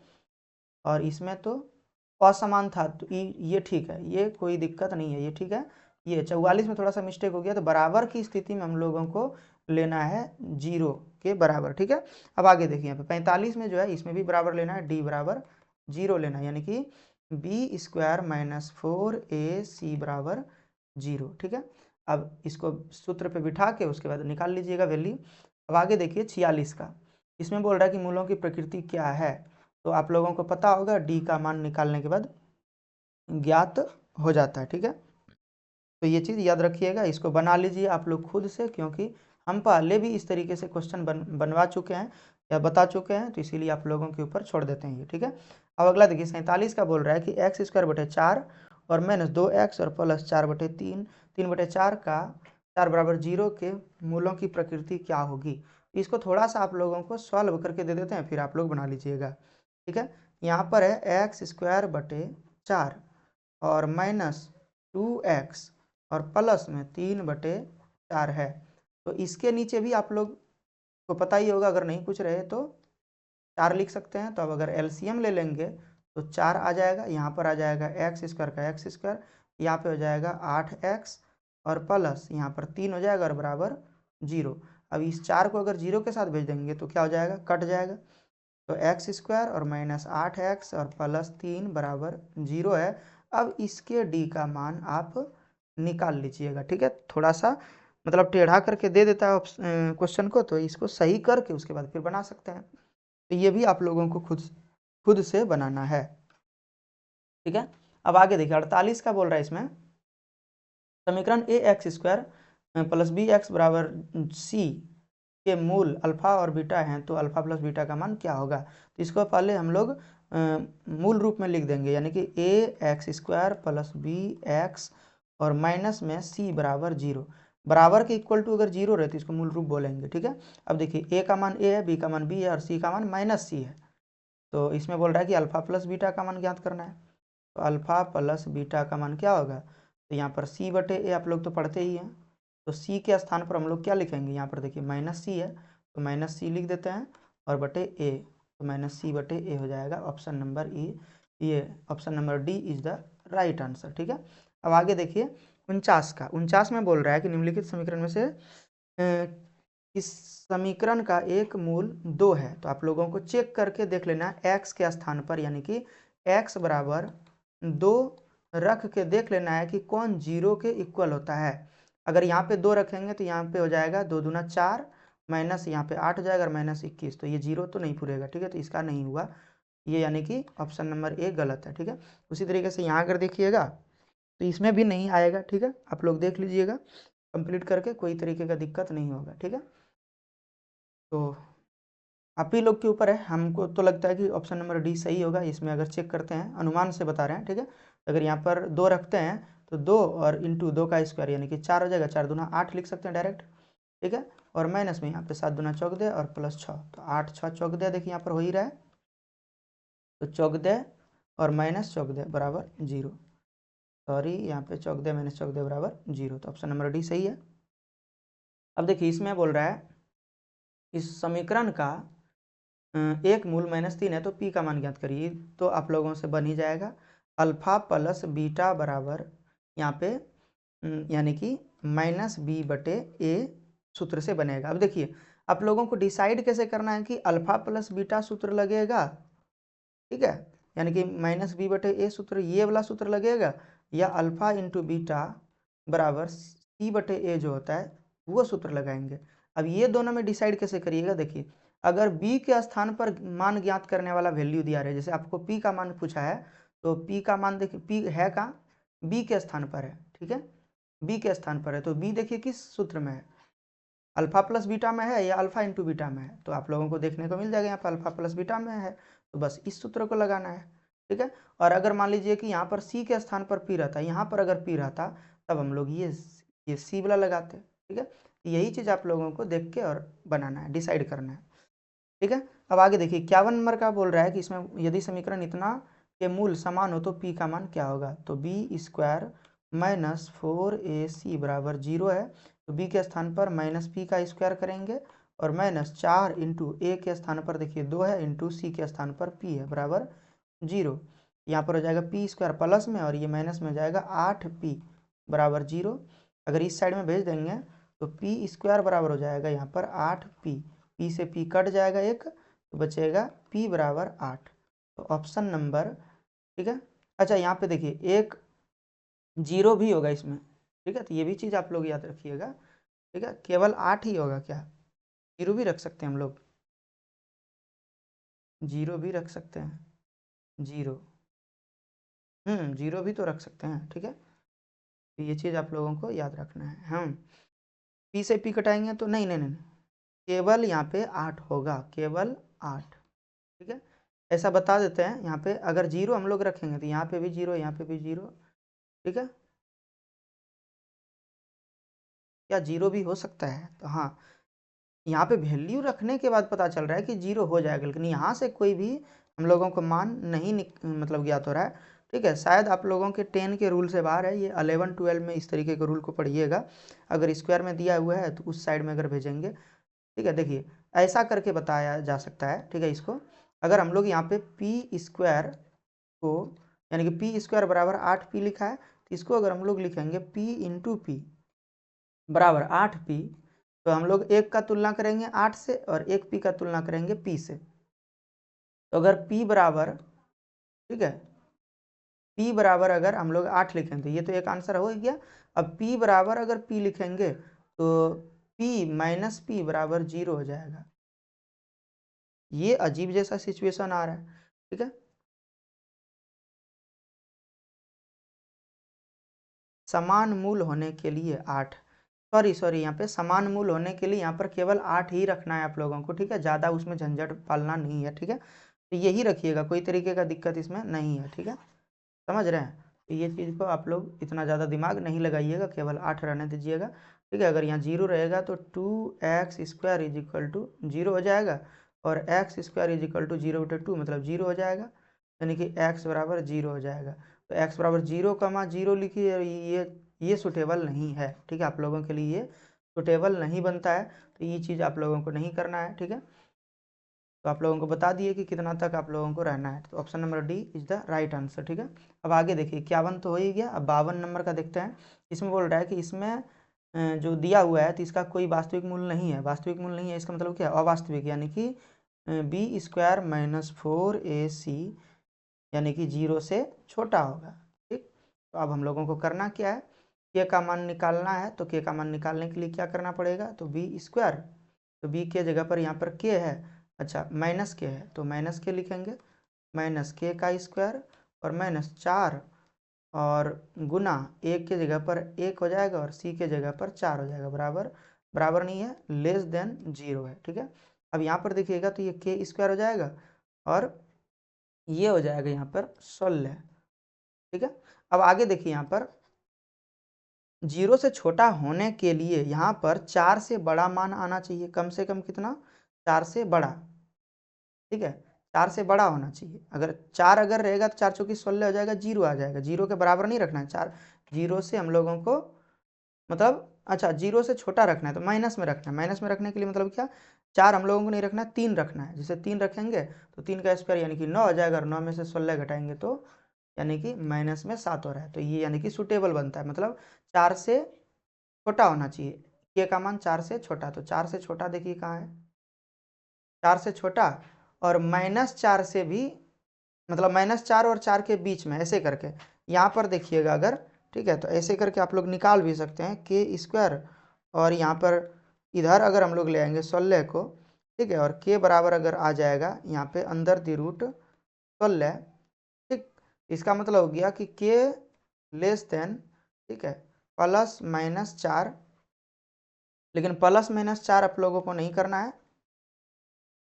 और इसमें तो असमान था, तो ये ठीक है, ये कोई दिक्कत नहीं है, ये ठीक है। ये 44 में थोड़ा सा मिस्टेक हो गया, तो बराबर की स्थिति में हम लोगों को लेना है 0 के बराबर, ठीक है। अब आगे देखिए यहाँ पे 45 में जो है इसमें भी बराबर लेना है, d बराबर 0 लेना है, यानी कि b² - 4ac बराबर 0, ठीक है। अब इसको सूत्र पे बिठा के उसके बाद निकाल लीजिएगा वैल्यू। अब आगे देखिए 46 का, इसमें बोल रहा है कि मूलों की प्रकृति क्या है। तो आप लोगों को पता होगा d का मान निकालने के बाद ज्ञात हो जाता है, ठीक है। तो ये चीज़ याद रखिएगा, इसको बना लीजिए आप लोग खुद से, क्योंकि हम पहले भी इस तरीके से क्वेश्चन बनवा चुके हैं या बता चुके हैं, तो इसीलिए आप लोगों के ऊपर छोड़ देते हैं ये, ठीक है। अब अगला देखिए 47 का बोल रहा है कि x² / 4 और -2x और +4/3 3/4 का 4 बराबर 0 के मूलों की प्रकृति क्या होगी। इसको थोड़ा सा आप लोगों को सॉल्व करके दे देते हैं, फिर आप लोग बना लीजिएगा, ठीक है। यहाँ पर है x² / 4 और -2x और प्लस में 3/4 है। तो इसके नीचे भी आप लोग को पता ही होगा, अगर नहीं पूछ रहे तो 4 लिख सकते हैं। तो अब अगर एलसीएम ले लेंगे तो 4 आ जाएगा, यहाँ पर आ जाएगा x² का x², यहाँ पे हो जाएगा 8x और प्लस यहाँ पर 3 हो जाएगा और बराबर 0। अब इस 4 को अगर 0 के साथ भेज देंगे तो क्या हो जाएगा, कट जाएगा। तो x² और -8x और +3 बराबर 0 है। अब इसके d का मान आप निकाल लीजिएगा, ठीक है। थोड़ा सा मतलब टेढ़ा करके दे देता है क्वेश्चन को, तो इसको सही करके उसके बाद फिर बना सकते हैं। तो ये भी आप लोगों को खुद से बनाना है, ठीक है। अब आगे देखिए 48 का बोल रहा है, इसमें समीकरण ax² + bx बराबर c के मूल अल्फा और बीटा हैं, तो अल्फा प्लस बीटा का मान क्या होगा। तो इसको पहले हम लोग मूल रूप में लिख देंगे, यानी कि ax² + bx और माइनस में c बराबर 0। बराबर के इक्वल टू अगर जीरो रहे तो इसको मूल रूप बोलेंगे, ठीक है। अब देखिए ए का मान ए है, बी का मान बी है और सी का मान माइनस सी है। तो इसमें बोल रहा है कि अल्फा प्लस बीटा का मान ज्ञात करना है। तो अल्फा प्लस बीटा का मान क्या होगा, तो यहाँ पर सी बटे ए आप लोग तो पढ़ते ही हैं। तो सी के स्थान पर हम लोग क्या लिखेंगे, यहाँ पर देखिए माइनस सी है तो माइनस सी लिख देते हैं और बटे ए, तो माइनस सी बटे ए हो जाएगा। ऑप्शन नंबर ई, ये option number D is the right answer, ठीक है। अब आगे देखिए 49 में बोल रहा है कि निम्नलिखित समीकरण में से इस समीकरण का एक मूल 2 है। तो आप लोगों को चेक करके देख लेना x के स्थान पर, यानी कि x बराबर 2 रख के देख लेना है कि कौन 0 के इक्वल होता है। अगर यहाँ पे 2 रखेंगे तो यहाँ पे हो जाएगा 2 दूना 4 माइनस यहाँ पे 8 हो जाएगा और माइनस 21, तो ये 0 तो नहीं पूरेगा, ठीक है। तो इसका नहीं हुआ ये, यानी कि ऑप्शन नंबर ए गलत है, ठीक है। उसी तरीके से यहाँ अगर देखिएगा तो इसमें भी नहीं आएगा, ठीक है। आप लोग देख लीजिएगा कंप्लीट करके, कोई तरीके का दिक्कत नहीं होगा, ठीक है। तो आप ही लोग के ऊपर है, हमको तो लगता है कि ऑप्शन नंबर डी सही होगा। इसमें अगर चेक करते हैं, अनुमान से बता रहे हैं, ठीक है। अगर यहाँ पर 2 रखते हैं तो 2 और इंटू 2 का स्क्वायर यानी कि 4 हो जाएगा, 4 दूना 8 लिख सकते हैं डायरेक्ट, ठीक है। और माइनस में यहाँ पे 7 दूना 14 और प्लस 6, तो 8 6 14, देखिए यहाँ पर हो ही रहा है। तो 14 और माइनस 14 बराबर 0, सॉरी यहाँ पे 14 माइनस 14 बराबर 0, तो ऑप्शन नंबर डी सही है। अब देखिए इसमें बोल रहा है इस समीकरण का एक मूल -3 है तो पी का मान ज्ञात करिए। तो आप लोगों से बन ही जाएगा अल्फा प्लस बीटा बराबर यहाँ पे यानी कि माइनस बी बटे ए सूत्र से बनेगा। अब देखिए आप लोगों को डिसाइड कैसे करना है कि अल्फा प्लस बीटा सूत्र लगेगा, ठीक है, यानी कि माइनस बी बटे ए सूत्र ये वाला सूत्र लगेगा, या अल्फा इंटू बीटा बराबर सी बटे ए जो होता है वो सूत्र लगाएंगे। अब ये दोनों में डिसाइड कैसे करिएगा, देखिए अगर b के स्थान पर मान ज्ञात करने वाला वैल्यू दिया रहे, जैसे आपको p का मान पूछा है तो p का मान देखिए p है का b के स्थान पर है, ठीक है, b के स्थान पर है। तो b देखिए किस सूत्र में है, अल्फा प्लस बीटा में है या अल्फा इंटू बीटा में है। तो आप लोगों को देखने को मिल जाएगा यहाँ पर अल्फा प्लस बीटा में है, तो बस इस सूत्र को लगाना है, ठीक है। और अगर मान लीजिए कि यहाँ पर सी के स्थान पर पी रहता, यहाँ पर अगर पी रहता तब हम लोग ये सी वाला लगाते, ठीक है। यही चीज़ आप लोगों को देख के और बनाना है, डिसाइड करना है, ठीक है। अब आगे देखिए 51 नंबर का बोल रहा है कि इसमें यदि समीकरण इतना के मूल समान हो तो पी का मान क्या होगा। तो बी स्क्वायर माइनस 4ac बराबर 0 है, तो बी के स्थान पर माइनस पी का स्क्वायर करेंगे और माइनस 4 इंटू ए के स्थान पर देखिए 2 है, इंटू सी के स्थान पर पी है बराबर 0। यहाँ पर हो जाएगा पी स्क्वायर प्लस में और ये माइनस में हो जाएगा 8p बराबर 0। अगर इस साइड में भेज देंगे तो पी स्क्वायर बराबर हो जाएगा यहाँ पर 8p, पी से पी कट जाएगा एक, तो बचेगा p बराबर 8। तो ऑप्शन नंबर, ठीक है। अच्छा यहाँ पे देखिए एक 0 भी होगा इसमें, ठीक है, तो ये भी चीज़ आप लोग याद रखिएगा, ठीक है। केवल 8 ही होगा क्या, 0 भी रख सकते हैं हम लोग, 0 भी रख सकते हैं, 0 0 भी तो रख सकते हैं, ठीक है। तो ये चीज़ आप लोगों को याद रखना है। हम पी से पी कटाएंगे तो नहीं नहीं नहीं, केवल यहाँ पे 8 होगा, केवल 8, ठीक है। ऐसा बता देते हैं, यहाँ पे अगर 0 हम लोग रखेंगे तो यहाँ पे भी 0, यहाँ पे भी 0, ठीक है। क्या 0 भी हो सकता है, तो हाँ यहाँ पे वैल्यू रखने के बाद पता चल रहा है कि 0 हो जाएगा, लेकिन यहाँ से कोई भी हम लोगों को मान नहीं मतलब ज्ञात हो रहा है, ठीक है। शायद आप लोगों के 10 के रूल से बाहर है, ये 11 12 में इस तरीके के रूल को पढ़िएगा। अगर स्क्वायर में दिया हुआ है तो उस साइड में अगर भेजेंगे, ठीक है। देखिए ऐसा करके बताया जा सकता है, ठीक है। इसको अगर हम लोग यहाँ पे पी स्क्वायर को यानी कि पी स्क्वायर बराबर 8p लिखा है, तो इसको अगर हम लोग लिखेंगे p इंटू पी बराबर 8p, तो हम लोग एक का तुलना करेंगे 8 से और एक p का तुलना करेंगे p से। तो अगर p बराबर, ठीक है, p बराबर अगर हम लोग 8 लिखें तो ये तो एक आंसर हो गया। अब p बराबर अगर p लिखेंगे तो p माइनस p बराबर 0 हो जाएगा। ये अजीब जैसा सिचुएशन आ रहा है, ठीक है। समान मूल होने के लिए 8, सॉरी यहाँ पे समान मूल होने के लिए यहाँ पर केवल 8 ही रखना है आप लोगों को, ठीक है। ज़्यादा उसमें झंझट पालना नहीं है, ठीक है। तो यही रखिएगा, कोई तरीके का दिक्कत इसमें नहीं है, ठीक है, समझ रहे हैं। तो ये चीज़ को आप लोग इतना ज़्यादा दिमाग नहीं लगाइएगा, केवल 8 रहने दीजिएगा। ठीक है। अगर यहाँ 0 रहेगा तो 2x square is equal to 0 हो जाएगा, और x square is equal to 0/2 मतलब 0 हो जाएगा, यानी कि x बराबर 0 हो जाएगा। तो x बराबर 0, 0 लिखिए, ये सुटेबल नहीं है। ठीक है, आप लोगों के लिए ये सुटेबल नहीं बनता है, तो ये चीज़ आप लोगों को नहीं करना है। ठीक है, तो आप लोगों को बता दिए कि कितना तक आप लोगों को रहना है। तो option number D is the right answer. ठीक है, अब आगे देखिए 51 तो हो ही गया। अब 52 नंबर का देखते हैं। इसमें बोल रहा है कि इसमें जो दिया हुआ है तो इसका कोई वास्तविक मूल्य नहीं है। वास्तविक मूल्य नहीं है इसका मतलब क्या है? अवास्तविक, यानी कि बी स्क्वायर माइनस 4ac यानी कि 0 से छोटा होगा। ठीक, तो अब हम लोगों को करना क्या है? के का मान निकालना है। तो के का मान निकालने के लिए क्या करना पड़ेगा? तो बी स्क्वायर, तो बी के जगह पर यहाँ पर के है, अच्छा माइनस के है तो माइनस के लिखेंगे, माइनस के का स्क्वायर और माइनस 4 और गुना एक के जगह पर 1 हो जाएगा और सी के जगह पर 4 हो जाएगा, बराबर बराबर नहीं है, लेस देन 0 है। ठीक है, अब यहाँ पर देखिएगा तो ये के स्क्वायर हो जाएगा और ये हो जाएगा यहाँ पर 16। ठीक है, अब आगे देखिए यहाँ पर 0 से छोटा होने के लिए यहाँ पर 4 से बड़ा मान आना चाहिए, कम से कम कितना? 4 से बड़ा। ठीक है, 4 से बड़ा होना चाहिए। अगर 4 अगर रहेगा तो 4 चौकी 16 हो जाएगा, 0 आ जाएगा। 0 के बराबर नहीं रखना है, 4 0 से हम लोगों को मतलब अच्छा 0 से छोटा रखना है तो माइनस में रखना है। माइनस में रखने के लिए मतलब क्या? 4 हम लोगों को नहीं रखना है, 3 रखना है। जैसे 3 रखेंगे तो 3 का स्क्वायर यानी कि 9 हो जाएगा, और 9 में से 16 घटाएंगे तो यानी कि माइनस में 7 हो रहा है। तो ये यानी कि सुटेबल बनता है, मतलब 4 से छोटा होना चाहिए। के का मान 4 से छोटा, तो 4 से छोटा देखिए कहाँ है? 4 से छोटा और -4 से भी, मतलब -4 और 4 के बीच में, ऐसे करके यहाँ पर देखिएगा अगर, ठीक है, तो ऐसे करके आप लोग निकाल भी सकते हैं के स्क्वायर, और यहाँ पर इधर अगर हम लोग ले आएंगे 16 को, ठीक है, और के बराबर अगर आ जाएगा यहाँ पे अंदर दी रूट 16। ठीक, इसका मतलब हो गया कि के लेस देन, ठीक है, +-4, लेकिन +-4 आप लोगों को नहीं करना है,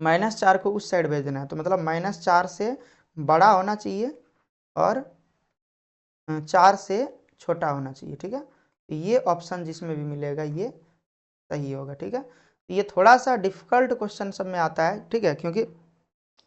-4 को उस साइड भेजना है। तो मतलब -4 से बड़ा होना चाहिए और 4 से छोटा होना चाहिए। ठीक है, तो ये ऑप्शन जिसमें भी मिलेगा ये सही होगा। ठीक है, तो ये थोड़ा सा डिफिकल्ट क्वेश्चन सब में आता है। ठीक है, क्योंकि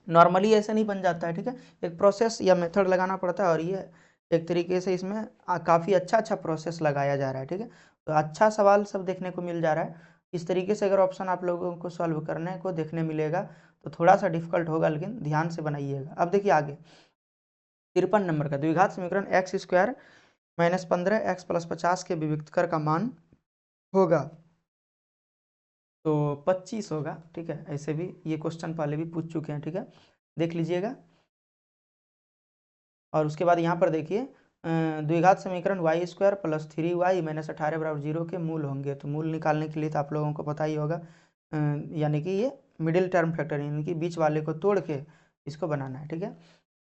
नॉर्मली ऐसे नहीं बन जाता है। ठीक है, एक प्रोसेस या मेथड लगाना पड़ता है, और ये एक तरीके से इसमें काफ़ी अच्छा प्रोसेस लगाया जा रहा है। ठीक है, तो अच्छा सवाल सब देखने को मिल जा रहा है। इस तरीके से अगर ऑप्शन आप लोगों को सॉल्व करने को देखने मिलेगा तो थोड़ा सा डिफिकल्ट होगा, लेकिन ध्यान से बनाइएगा। अब देखिए आगे 53 नंबर का द्विघात समीकरण x square minus 15 x plus 50 के विविक्तकर का मान होगा, तो 25 होगा। ठीक है, ऐसे भी ये क्वेश्चन पहले भी पूछ चुके हैं। ठीक है, देख लीजिएगा। और उसके बाद यहाँ पर देखिए द्विघात समीकरण Y square plus 3y minus 18 बराबर 0 के मूल होंगे। तो मूल निकालने के लिए तो आप लोगों को पता ही होगा, यानी कि ये मिडिल टर्म फैक्टर, यानी कि बीच वाले को तोड़ के इसको बनाना है। ठीक है,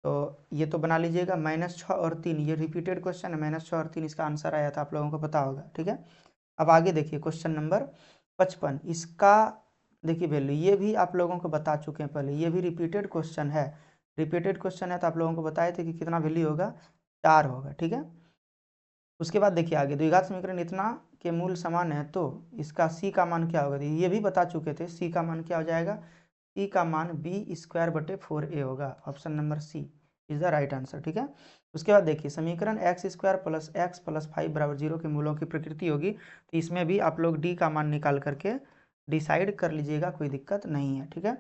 तो ये तो बना लीजिएगा। -6 और 3 ये रिपीटेड क्वेश्चन है, -6 और 3 इसका आंसर आया था, आप लोगों को पता होगा। ठीक है, अब आगे देखिए क्वेश्चन नंबर 55, इसका देखिए वैल्यू, ये भी आप लोगों को बता चुके हैं पहले, ये भी रिपीटेड क्वेश्चन है। रिपीटेड क्वेश्चन है तो आप लोगों को बताए थे कि कितना वैल्यू होगा, 4 होगा। ठीक है, उसके बाद देखिए आगे द्विघात समीकरण इतना के मूल समान है तो इसका सी का मान क्या होगा, ये भी बता चुके थे। सी का मान क्या हो जाएगा? सी का मान बी स्क्वायर बटे 4a होगा। Option number C is the right answer. ठीक है, उसके बाद देखिए समीकरण x square plus x plus 5 बराबर 0 के मूलों की प्रकृति होगी। तो इसमें भी आप लोग डी का मान निकाल करके डिसाइड कर लीजिएगा, कोई दिक्कत नहीं है। ठीक है,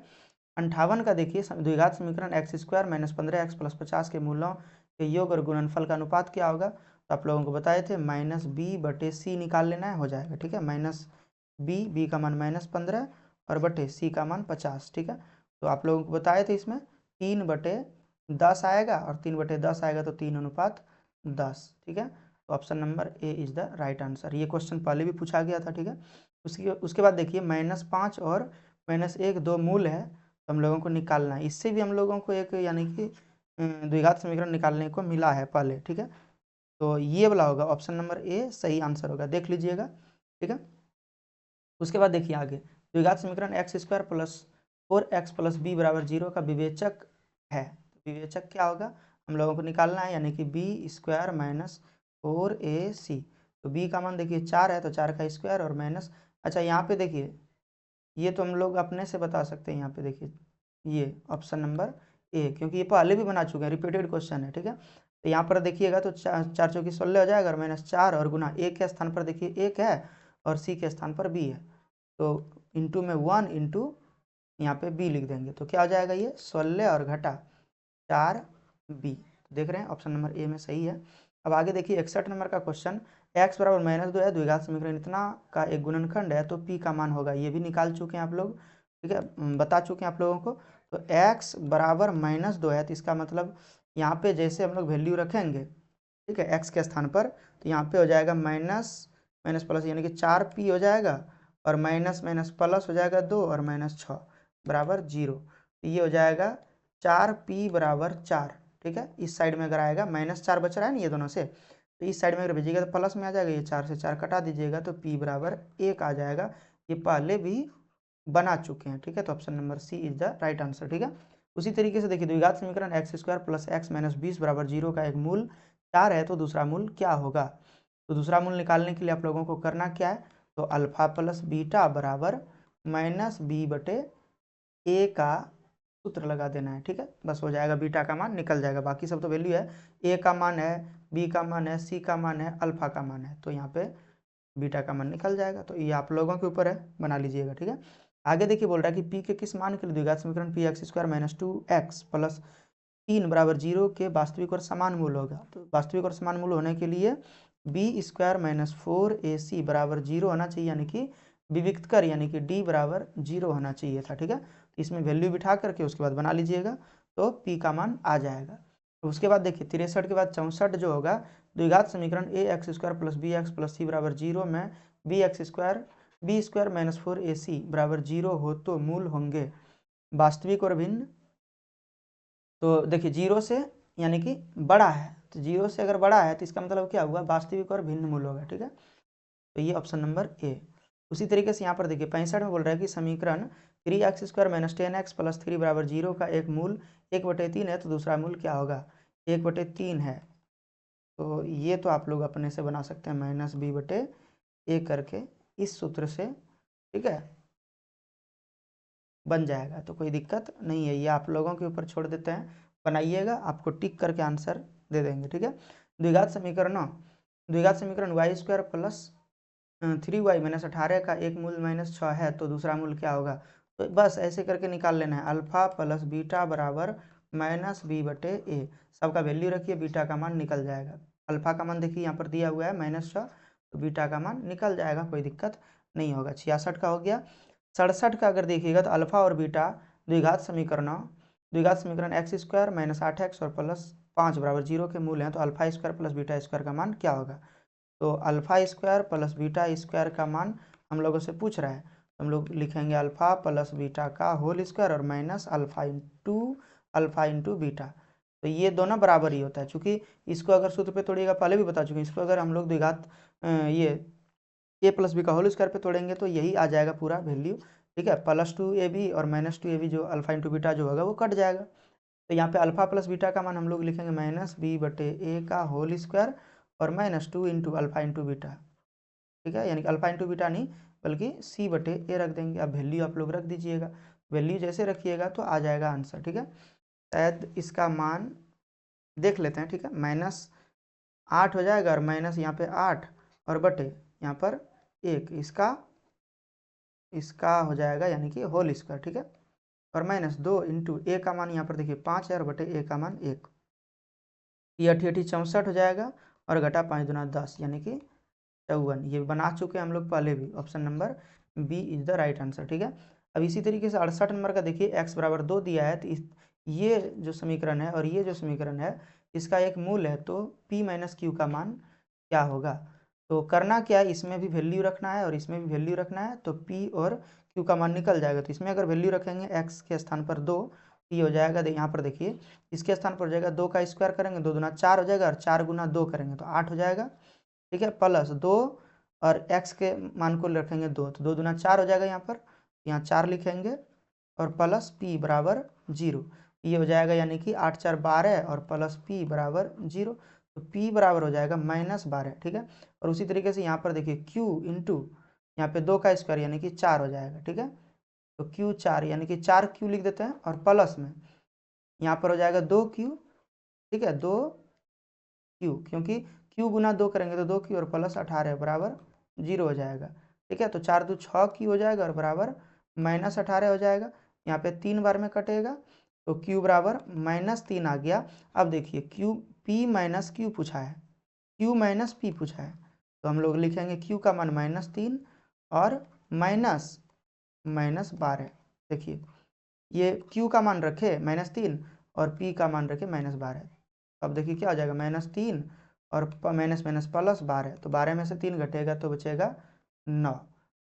58 का देखिए द्विघात समीकरण x square minus 15 x plus 50 के मूलों के योग और गुणनफल का अनुपात क्या होगा? तो आप लोगों को बताए थे -b/c निकाल लेना है, हो जाएगा। ठीक है, -b का मान -15 और बटे c का मान 50। ठीक है, तो आप लोगों को बताए थे इसमें 3/10 आएगा, और 3/10 आएगा तो 3:10। ठीक है, तो option number A is the right answer. ये क्वेश्चन पहले भी पूछा गया था। ठीक है, उसके बाद देखिए -5 और -1 दो मूल है, तो हम लोगों को निकालना है। इससे भी हम लोगों को एक यानी कि द्विघात समीकरण निकालने को मिला है पहले। ठीक है, तो ये वाला होगा, ऑप्शन नंबर ए सही आंसर होगा, देख लीजिएगा। ठीक है, उसके बाद देखिए आगे द्विघात समीकरण x square plus 4x plus B बराबर 0 का विवेचक है। विवेचक क्या होगा हम लोगों को निकालना है, यानी कि बी स्क्वायर माइनस 4ac। तो बी का मान देखिए 4 है, तो 4 का स्क्वायर और माइनस, अच्छा यहाँ पे देखिए ये तो हम लोग अपने से बता सकते हैं। यहाँ पे देखिए ये ऑप्शन नंबर ए, क्योंकि ये पहले भी बना चुके हैं, रिपीटेड क्वेश्चन है, ठीक है। तो यहाँ पर देखिएगा तो 4 चौकी 16 हो जाएगा और माइनस 4 और गुना ए के स्थान पर देखिए 1 है और सी के स्थान पर बी है, तो इंटू में 1 इंटू यहाँ पे बी लिख देंगे, तो क्या हो जाएगा ये 16 और घटा 4 बी। देख रहे हैं ऑप्शन नंबर ए में सही है। अब आगे देखिए 61 नंबर का क्वेश्चन, x बराबर -2 है, द्विघात समीकरण इतना का एक गुणनखंड है, तो p का मान होगा। ये भी निकाल चुके हैं आप लोग, ठीक है, बता चुके हैं आप लोगों को। तो x बराबर -2 है, तो इसका मतलब यहाँ पे जैसे हम लोग वैल्यू रखेंगे, ठीक है, x के स्थान पर, तो यहाँ पे हो जाएगा माइनस माइनस प्लस, यानी कि 4p हो जाएगा और माइनस माइनस प्लस हो जाएगा 2 और -6 बराबर 0। तो ये हो जाएगा 4p बराबर 4, ठीक है। इस साइड में अगर आएगा -4 बच रहा है ना ये दोनों से, तो इस साइड में अगर भेजिएगा तो प्लस में आ जाएगा, ये 4 से 4 कटा दीजिएगा तो p बराबर 1 आ जाएगा। ये पहले भी बना चुके हैं, ठीक है, तो option number C is the right answer, ठीक है। उसी तरीके से देखिए द्विघात समीकरण x² प्लस x माइनस 20 बराबर 0 का एक मूल 4 है, तो दूसरा मूल क्या होगा। तो दूसरा मूल निकालने के लिए आप लोगों को करना क्या है, तो अल्फा प्लस बीटा बराबर -b/a का सूत्र लगा देना है, ठीक है। बस हो जाएगा, बीटा का मान निकल जाएगा, बाकी सब तो वैल्यू है, ए का मान है, बी का मान है, सी का मान है, अल्फा का मान है, तो यहाँ पे बीटा का मान निकल जाएगा। तो ये आप लोगों के ऊपर है, बना लीजिएगा, ठीक है। आगे देखिए बोल रहा है कि p के किस मान के लिए द्विघात समीकरण px² - 2x प्लस 3 बराबर 0 के वास्तविक और समान मूल होगा। तो वास्तविक और समान मूल होने के लिए b² - 4ac बराबर 0 होना चाहिए, यानी कि विविक्त कर, यानी कि d बराबर 0 होना चाहिए था, ठीक है। तो इसमें वैल्यू बिठा करके उसके बाद बना लीजिएगा, तो p का मान आ जाएगा। तो उसके बाद देखिए 63 के बाद 64 जो होगा, द्विघात समीकरण ax² plus bx plus c बराबर 0 में b² - 4ac बराबर 0 हो तो मूल होंगे वास्तविक और भिन्न। तो देखिए 0 से यानी कि बड़ा है, तो 0 से अगर बड़ा है तो इसका मतलब क्या हुआ, वास्तविक और भिन्न मूल होगा, ठीक है। तो ये ऑप्शन नंबर ए। उसी तरीके से यहाँ पर देखिए 65 में बोल रहा है कि समीकरण 3x² - 10x प्लस 3 बराबर 0 का एक मूल 1/3 है, तो दूसरा मूल क्या होगा, 1/3 है। तो ये तो आप लोग अपने से बना सकते हैं -b/a करके इस सूत्र से, ठीक है, बन जाएगा, तो कोई दिक्कत नहीं है। ये आप लोगों के ऊपर छोड़ देते हैं, बनाइएगा, आपको टिक करके आंसर दे देंगे, ठीक है। द्विघात समीकरण y² प्लस 3y - 18 का एक मूल -6 है, तो दूसरा मूल क्या होगा। तो बस ऐसे करके निकाल लेना है, अल्फा प्लस बीटा बराबर -b/a, सबका वैल्यू रखिए, बीटा का मान निकल जाएगा। अल्फा का मान देखिए यहाँ पर दिया हुआ है -6, तो बीटा का मान निकल जाएगा, कोई दिक्कत नहीं होगा। 66 का हो गया। 67 का अगर देखिएगा तो अल्फा और बीटा द्विघात समीकरण x² - 8x और प्लस 5 बराबर 0 के मूल हैं, तो अल्फा² प्लस बीटा² का मान क्या होगा। तो अल्फा² प्लस बीटा² का मान हम लोगों से पूछ रहा है, तो हम लोग लिखेंगे अल्फा प्लस बीटा का होल स्क्वायर और माइनस अल्फा इंटू बीटा। तो ये दोनों बराबर ही होता है, चूंकि इसको अगर सूत्र पे तोड़िएगा, पहले भी बता चुके हैं, इसको अगर हम लोग द्विघात ये a प्लस बी का होल स्क्वायर पे तोड़ेंगे तो यही आ जाएगा पूरा वैल्यू, ठीक है। +2ab और -2ab जो अल्फा इंटू बीटा जो होगा वो कट जाएगा। तो यहाँ पे अल्फा प्लस बीटा का मान हम लोग लिखेंगे -b/a का होल स्क्वायर और -2 इंटू अल्फा इंटू बीटा, ठीक है, यानी कि अल्फा इंटू बीटा नहीं बल्कि c/a रख देंगे। अब वैल्यू आप लोग रख दीजिएगा, वैल्यू जैसे रखिएगा तो आ जाएगा आंसर, ठीक है। शायद इसका मान देख लेते हैं, ठीक है, -8 हो जाएगा और माइनस यहाँ पे 8 और बटे यहाँ पर 1, इसका हो जाएगा यानी कि होल स्क्वायर, ठीक है, और -2 इंटू ए का मान यहाँ पर देखिए 5 है और बटे ए का मान 1, ये 88 64 हो जाएगा और घटा 5 दूना 10 यानी कि 54। ये बना चुके हैं हम लोग पहले भी, option number B is the right answer, ठीक है। अब इसी तरीके से 68 नंबर का देखिए x बराबर 2 दिया है, तो ये जो समीकरण है और ये जो समीकरण है इसका एक मूल है, तो p माइनस क्यू का मान क्या होगा। तो करना क्या है, इसमें भी वैल्यू रखना है और इसमें भी वैल्यू रखना है, तो p और q का मान निकल जाएगा। तो इसमें अगर वैल्यू रखेंगे x के स्थान पर 2, ये हो जाएगा, यहाँ पर देखिए इसके स्थान पर हो जाएगा 2 का स्क्वायर करेंगे 2 दूना 4 हो जाएगा और 4 गुना 2 करेंगे तो 8 हो जाएगा, ठीक है, प्लस 2 और x के मान को रखेंगे 2, तो 2 दूना 4 हो जाएगा, यहाँ 4 लिखेंगे और प्लस p बराबर 0, ये हो जाएगा, यानी कि 8 4 12 और प्लस p बराबर 0। तो p बराबर हो जाएगा -12, ठीक है। और उसी तरीके से यहाँ पर देखिए q इंटू यहाँ पे 2 का स्क्वायर यानी कि 4 हो जाएगा, ठीक है। तो q 4 यानी कि 4q लिख देते हैं और प्लस में यहाँ पर हो जाएगा 2q, ठीक है, 2q, क्योंकि q गुना 2 करेंगे तो 2q और प्लस 18 बराबर 0 हो जाएगा, ठीक है। तो 4 2 6q हो जाएगा और बराबर -18 हो जाएगा। यहाँ पे 3 बार में कटेगा तो q बराबर -3 आ गया। अब देखिए p माइनस q पूछा है, q माइनस p पूछा है, तो हम लोग लिखेंगे q का मान -3 और -12। देखिए ये q का मान रखे -3 और p का मान रखे -12। अब देखिए क्या हो जाएगा, -3 और माइनस माइनस प्लस 12, तो 12 में से 3 घटेगा तो बचेगा 9।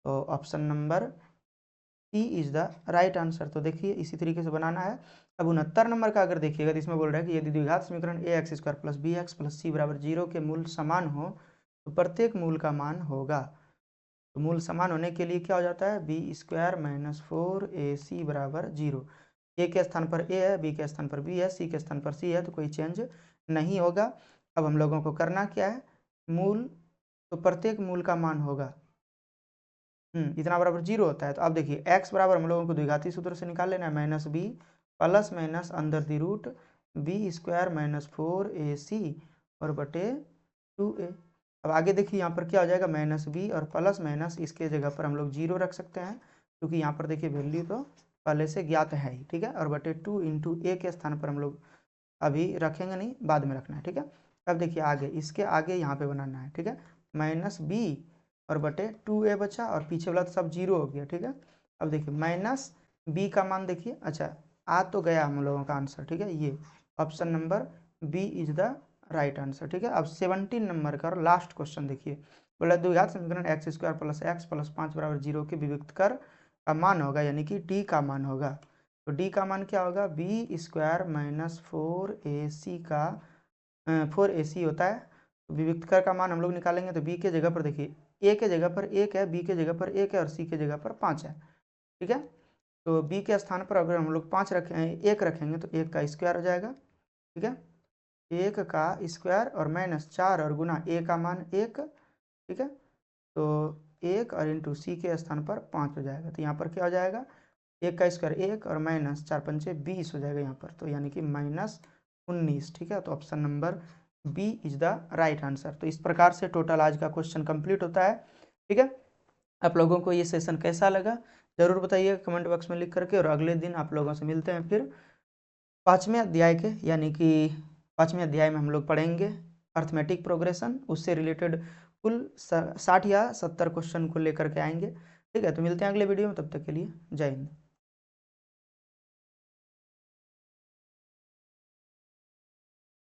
तो option number C is the right answer. तो देखिए इसी तरीके से बनाना है। अब 69 नंबर का अगर देखिएगा तो इसमें बोल रहा है कि यदि द्विघात समीकरण ax² + bx + c बराबर 0 के मूल समान हो तो प्रत्येक मूल का मान होगा। तो मूल समान होने के लिए क्या हो जाता है, b² - 4ac बराबर 0। a के स्थान पर a है, b के स्थान पर b है, c के स्थान पर c है, तो कोई चेंज नहीं होगा। अब हम लोगों को करना क्या है, मूल, तो प्रत्येक मूल का मान होगा इतना बराबर 0 होता है। तो अब देखिए x बराबर हम लोगों को द्विघाती सूत्र से निकाल लेना है -b plus minus under the root b² - 4ac और बटे 2a। अब आगे देखिए यहाँ पर क्या हो जाएगा, -b और प्लस माइनस इसके जगह पर हम लोग 0 रख सकते हैं, क्योंकि यहाँ पर देखिए वैल्यू तो पहले से ज्ञात है ही, ठीक है। और बटे 2 इंटू a के स्थान पर हम लोग अभी रखेंगे नहीं, बाद में रखना है, ठीक है। अब देखिए आगे इसके आगे यहाँ पे बनाना है, ठीक है, -b और बटे 2a बचा और पीछे वाला तो सब 0 हो गया, ठीक है। अब देखिए -b का मान देखिए, अच्छा आ तो गया हम लोगों का आंसर, ठीक है। ये option number B is the right answer, ठीक है। अब 17 नंबर का और लास्ट क्वेश्चन देखिए, बोला द्विघात समीकरण x² + x + 5 बराबर 0 के विविक्त कर का मान होगा, यानी कि d का मान होगा। तो d का मान क्या होगा, b² - 4ac का 4ac होता है। तो विविक्त कर का मान हम लोग निकालेंगे तो b के जगह पर देखिए a के जगह पर 1 है, b के जगह पर 1 है और c के जगह पर 5 है, ठीक है। तो b के स्थान पर अगर हम लोग 5 रखें 1 रखेंगे तो 1 का स्क्वायर हो जाएगा, ठीक है। 1 का स्क्वायर और -4 और गुना a का मान 1, ठीक है। तो 1 और इंटू c के स्थान पर 5 हो जाएगा। तो यहाँ पर क्या हो जाएगा, 1 का स्क्वायर 1 और -4 पंचे 20 हो जाएगा यहाँ पर, तो यानी कि -19, ठीक है। तो option number B is the right answer. तो इस प्रकार से टोटल आज का क्वेश्चन कंप्लीट होता है, ठीक है। आप लोगों को ये सेशन कैसा लगा जरूर बताइए कमेंट बॉक्स में लिख करके, और अगले दिन आप लोगों से मिलते हैं फिर 5वें अध्याय के, यानी कि 5वें अध्याय में हम लोग पढ़ेंगे अर्थमेटिक प्रोग्रेशन, उससे रिलेटेड कुल 60 या 70 क्वेश्चन को लेकर के आएंगे, ठीक है। तो मिलते हैं अगले वीडियो में, तब तक के लिए जय हिंद।